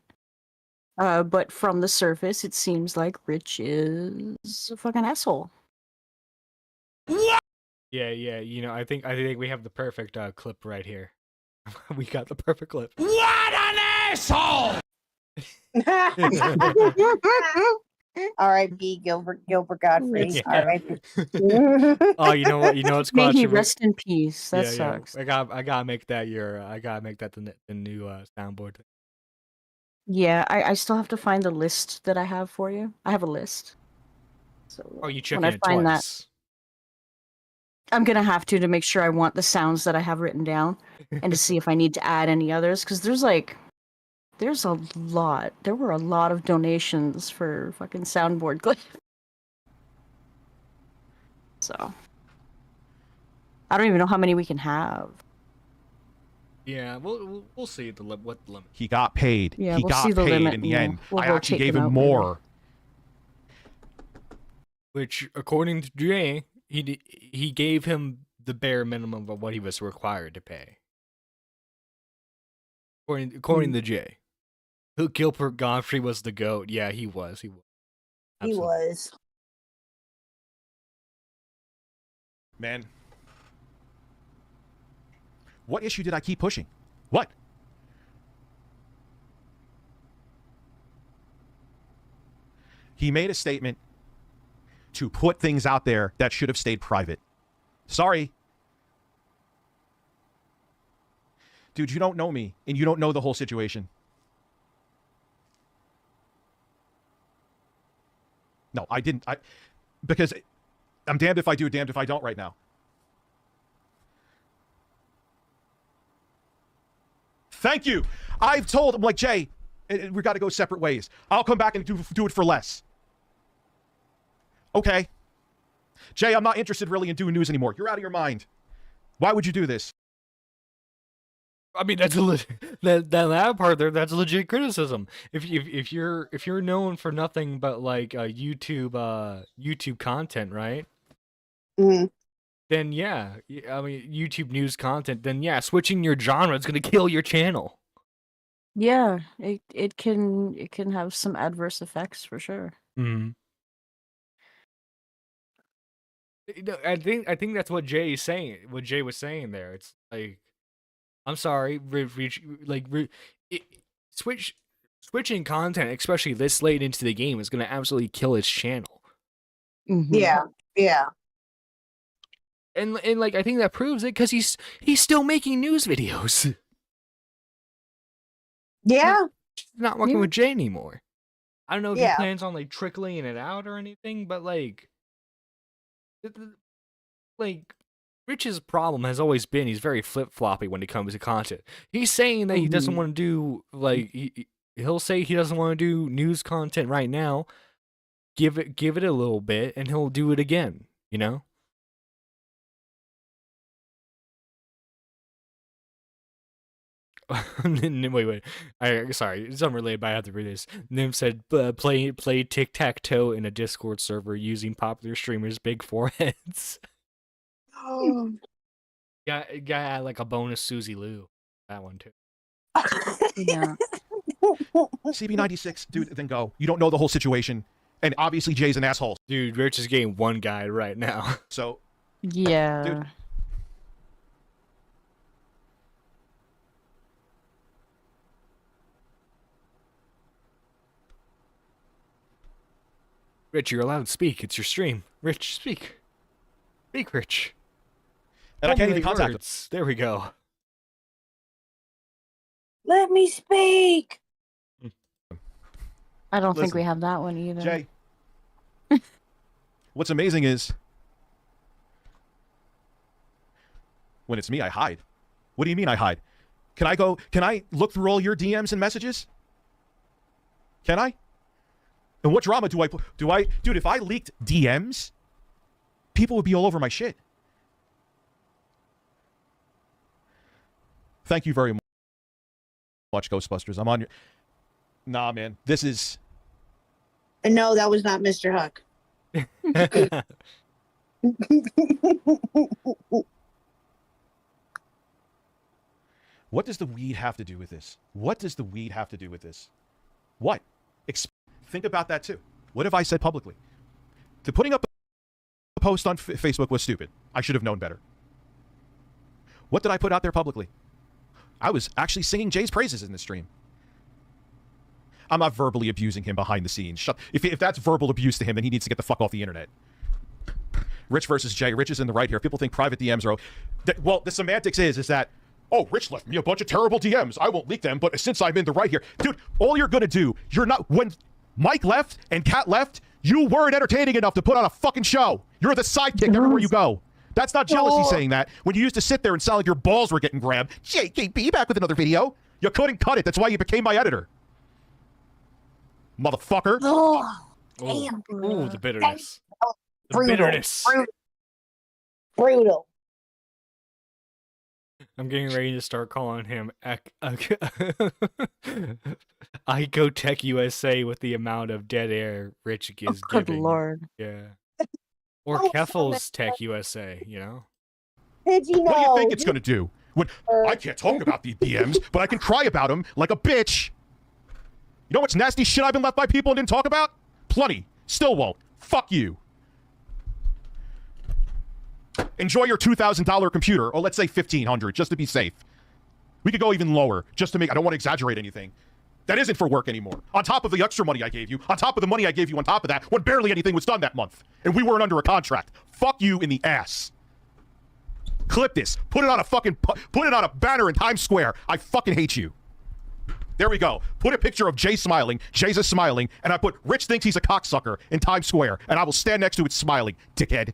But from the surface, it seems like Rich is a fucking asshole. Yeah. You know, I think we have the perfect clip right here. We got the perfect clip. What an asshole! R.I.P. Gilbert Godfrey. Yeah. R.I.P. Oh, you know what? You know what's May Squatch? he rest in peace. That Yeah. sucks. I gotta make that the new soundboard. Yeah, I still have to find the list that I have for you. I have a list. So Oh, you when checking I it find twice? I'm gonna have to make sure I want the sounds that I have written down, and to see if I need to add any others, because there's a lot. There were a lot of donations for fucking soundboard clip. So I don't even know how many we can have. Yeah, we'll see what the limit. He got paid. Yeah, He we'll got see the paid limit, in the and end. we'll I go actually take gave him him out later. more. Which, according to Jay, he gave him the bare minimum of what he was required to pay. According to Jay, Gilbert Godfrey was the GOAT. Yeah, he was. He Absolutely. was. Man. What issue did I keep pushing? What? He made a statement to put things out there that should have stayed private. Sorry. Dude, you don't know me, and you don't know the whole situation. No, I didn't. Because I'm damned if I do, damned if I don't right now. Thank you. I've told him, like, Jay, we got to go separate ways. I'll come back and do it for less. Okay. Jay, I'm not interested really in doing news anymore. You're out of your mind. Why would you do this? I mean, that's that part there. That's legit criticism. If you're known for nothing but like YouTube content, right? Mhm. Then yeah, I mean YouTube news content. Then yeah, switching your genre is gonna kill your channel. Yeah, it can have some adverse effects for sure. Mm-hmm. I think that's what Jay is saying. What Jay was saying there. It's like, I'm sorry, switching content, especially this late into the game, is gonna absolutely kill his channel. Mhm. Yeah. And like I think that proves it because he's still making news videos. Yeah. He's not working Yeah. with Jay anymore. I don't know if he Yeah. plans on like trickling it out or anything, but like Rich's problem has always been he's very flip-floppy when it comes to content. He's saying that he doesn't want to do like he'll say he doesn't want to do news content right now. Give it a little bit and he'll do it again, you know? Wait. Sorry, it's unrelated, but I have to read this. Nim said, play tic-tac-toe in a Discord server using popular streamers' big foreheads. Oh. Got like a bonus Susie Lou. That one too. Yeah. CB96, dude, then go. You don't know the whole situation. And obviously Jay's an asshole. Dude, Rich is getting one guy right now. So, Yeah. dude. Rich, you're allowed to speak. It's your stream. Rich, speak. Speak, Rich. And I can't even Formulate contact him. words. There we go. Let me speak. I don't think Listen, we have that one either. Jay. What's amazing is when it's me, I hide. What do you mean I hide? Can I look through all your DMs and messages? Can I? And what drama do I dude, if I leaked DMs, people would be all over my shit. Thank you very much, Ghostbusters. I'm on your... Nah, man. This is... No, that was not Mr. Huck. What does the weed have to do with this? What does the weed have to do with this? What? Think about that too. What have I said publicly? To putting up a post on Facebook was stupid. I should have known better. What did I put out there publicly? I was actually singing Jay's praises in this stream. I'm not verbally abusing him behind the scenes. If that's verbal abuse to him, then he needs to get the fuck off the internet. Rich versus Jay. Rich is in the right here. People think private DMs are... Well, the semantics is that, oh, Rich left me a bunch of terrible DMs. I won't leak them, but since I'm in the right here... Dude, all you're going to do, you're not... When Mike left and Kat left, you weren't entertaining enough to put on a fucking show. You're the sidekick everywhere you go. That's not jealousy saying that. When you used to sit there and sound like your balls were getting grabbed. JKB back with another video. You couldn't cut it. That's why you became my editor. Motherfucker. Oh, damn. Ooh, the bitterness. The Brutal. bitterness. Brutal. I'm getting ready to start calling him Ico Tech USA with the amount of dead air Rich is Oh, good giving. lord. Yeah. Or Oh, Keffel's Tech USA, you know? Did you know? What do you think it's going to do? When I can't talk about the DMs, but I can cry about them like a bitch. You know what's nasty shit I've been left by people and didn't talk about? Plenty. Still won't. Fuck you. Enjoy your $2,000 computer, or let's say $1,500, just to be safe. We could go even lower, just to make... I don't want to exaggerate anything. That isn't for work anymore. On top of the extra money I gave you, on top of the money I gave you on top of that, when barely anything was done that month, and we weren't under a contract. Fuck you in the ass. Clip this. Put it on a banner in Times Square. I fucking hate you. There we go. Put a picture of Jay smiling. Jesus smiling, and I put Rich thinks he's a cocksucker in Times Square, and I will stand next to it smiling, dickhead.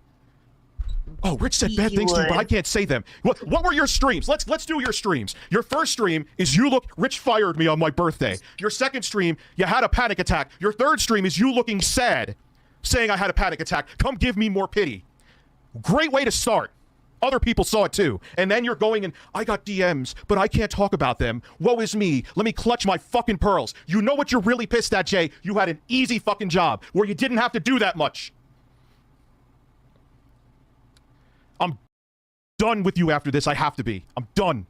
Oh, Rich said bad things to you, but I can't say them. What were your streams? Let's do your streams. Your first stream is Rich fired me on my birthday. Your second stream, you had a panic attack. Your third stream is you looking sad, saying I had a panic attack. Come give me more pity. Great way to start. Other people saw it too. And then you're going and, I got DMs, but I can't talk about them. Woe is me. Let me clutch my fucking pearls. You know what you're really pissed at, Jay? You had an easy fucking job where you didn't have to do that much. I'm done with you after this. I have to be. I'm done.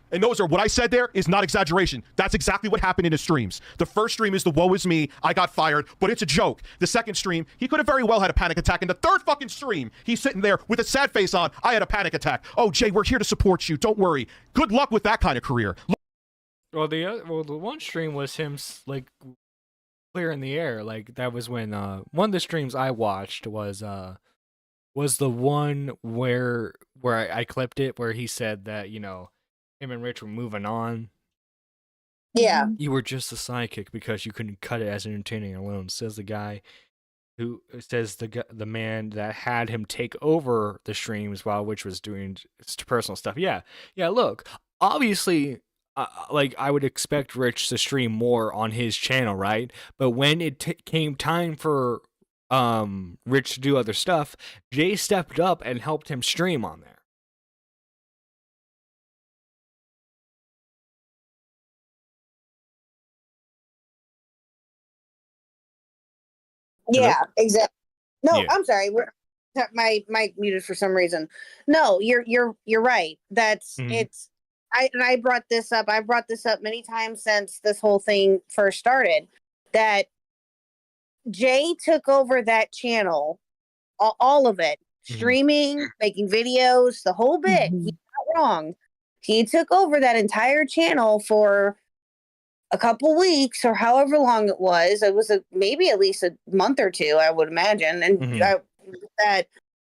And those are, what I said there is not exaggeration. That's exactly what happened in his streams. The first stream is the woe is me, I got fired, but it's a joke. The second stream, he could have very well had a panic attack. And the third fucking stream, he's sitting there with a sad face on, I had a panic attack. Oh, Jay, we're here to support you. Don't worry. Good luck with that kind of career. Well, the one stream was him like clear in the air. Like that was when one of the streams I watched was the one where I clipped it where he said that, you know, him and Rich were moving on. Yeah. You were just a sidekick because you couldn't cut it as entertaining alone, says the guy who says the man that had him take over the streams while Rich was doing personal stuff. Yeah. Look, obviously, like I would expect Rich to stream more on his channel, right? But when it came time for Rich to do other stuff, Jay stepped up and helped him stream on there. Yeah, exactly. No, Yeah. I'm sorry. My mic muted for some reason. No, you're right. That's it's. I brought this up. I brought this up many times since this whole thing first started. That Jay took over that channel, all of it, streaming, making videos, the whole bit. He's not wrong. He took over that entire channel for a couple weeks or however long it was. It was maybe at least a month or two, I would imagine. And that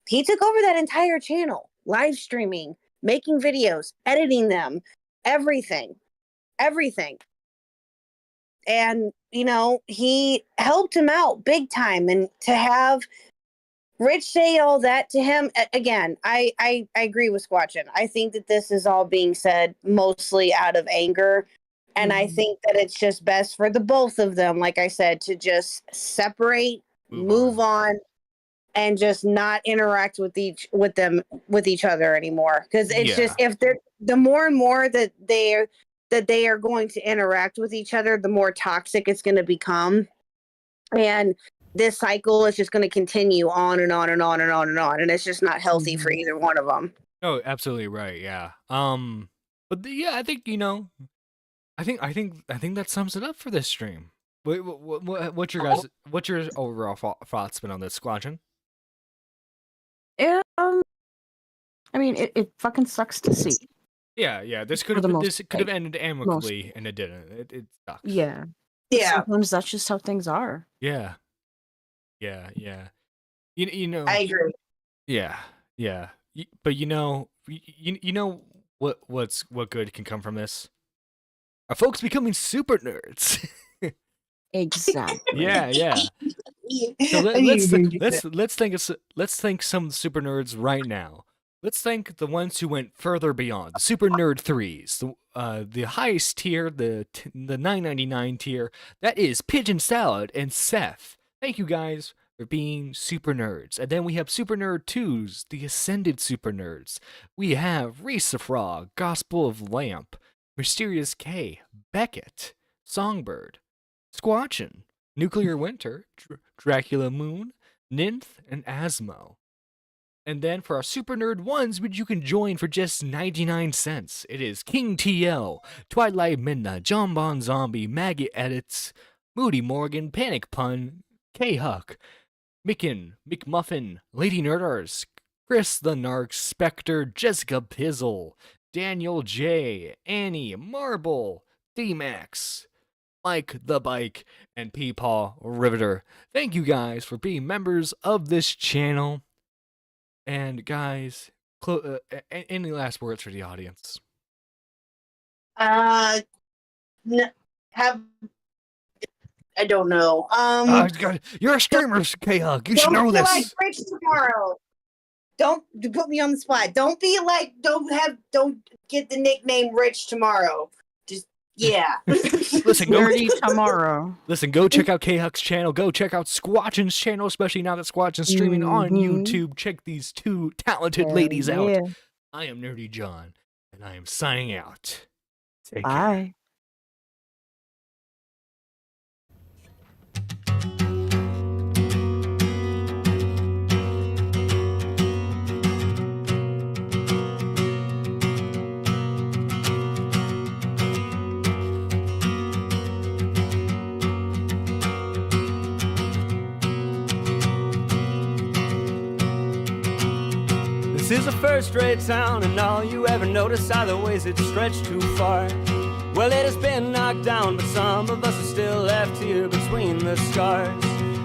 he took over that entire channel, live streaming, making videos, editing them, everything. And, you know, he helped him out big time. And to have Rich say all that to him, again, I agree with Squatchin. I think that this is all being said mostly out of anger. And I think that it's just best for the both of them, like I said, to just separate, move on, and just not interact with each other anymore. Because it's just, if they're the more and more that they are going to interact with each other, the more toxic it's going to become. And this cycle is just going to continue on and on and on and on and on. And it's just not healthy for either one of them. Oh, absolutely right. Yeah. But I think, you know, I think that sums it up for this stream. What's your overall thoughts been on this, Squatchin? I mean, it fucking sucks to see. Yeah. This could have ended amicably, and it didn't. It sucks. Yeah. Sometimes that's just how things are. Yeah. You know. I agree. Yeah. But you know what good can come from this? Are folks becoming super nerds? Exactly. Yeah. So let's thank some super nerds right now. Let's thank the ones who went further beyond the Super Nerd 3s, the highest tier, the $9.99 tier. That is Pigeon Salad and Seth. Thank you guys for being super nerds. And then we have Super Nerd 2s, the Ascended Super Nerds. We have Reese the Frog, Gospel of Lamp, Mysterious K, Beckett, Songbird, Squatchin, Nuclear Winter, Dracula Moon, Ninth, and Asmo. And then for our Super Nerd 1s, which you can join for just 99 cents, it is King TL, Twilight Midna, John Bon Zombie, Maggot Edits, Moody Morgan, Panic Pun, K-Huck, Micken, McMuffin, Lady Nerdars, Chris the Narc, Spectre, Jessica Pizzle, Daniel J, Annie, Marble, D-Max, Mike the Bike, and Peepaw Riveter. Thank you guys for being members of this channel. And guys, any last words for the audience? Have I don't know. You're a streamer, K-Hug. You should Don't know feel this. like Rich tomorrow. Don't put me on the spot. Don't be like. Don't get the nickname Rich tomorrow. Just yeah. Listen, go Nerdy tomorrow. Listen, go check out K-Huck's channel. Go check out Squatchin's channel, especially now that Squatchin's streaming on YouTube. Check these two talented ladies out. Yeah. I am Nerdy John, and I am signing out. Take care. Bye. This is a first-rate town, and all you ever notice are the ways it stretched too far. Well, it has been knocked down, but some of us are still left here between the scars.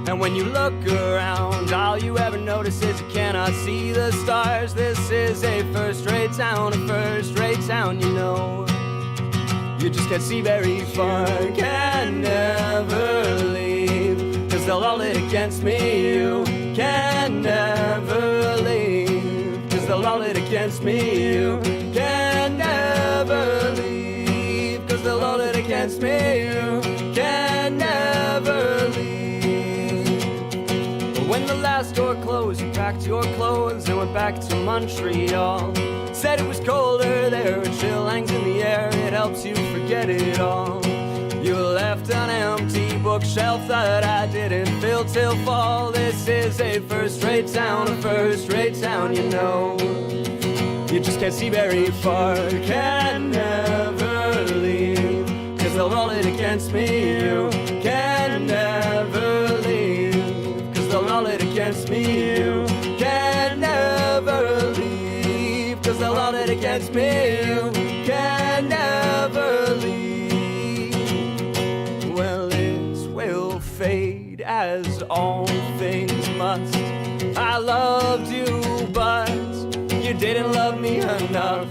And when you look around, all you ever notice is you cannot see the stars. This is a first-rate town, you know. You just can't see very far, can never leave, 'cause they'll all lit against me. You can never leave, 'cause they'll all lit against me. You can never leave, 'cause they'll all lit against me. You can never leave. But when the last door closed, you packed your clothes and went back to Montreal. Said it was colder there, a chill hangs in the air, it helps you forget it all. You left an empty bookshelf that I didn't fill till fall. This is a first-rate town, you know. You just can't see very far, can never leave, 'cause they'll roll it against me. You can never leave, 'cause they'll roll it against me. You can never leave, 'cause they'll roll it against me. You can never leave. Well, this will fade as all things must. I loved you, but you didn't love me enough.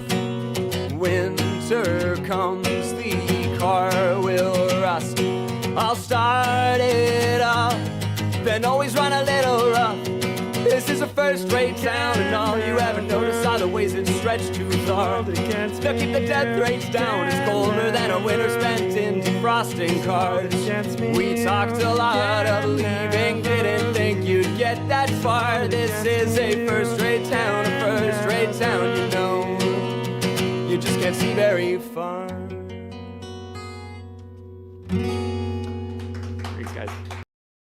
Winter comes, the car will rust. I'll start it up, then always run a little rough. This is a first-rate town, and all you ever notice are the ways it stretched too far. They'll keep the death rates down. It's colder than a winter spent in defrosting cars. We talked a lot of leaving, didn't think you'd get that far. This is a first-rate town, you know. You just can't see very far.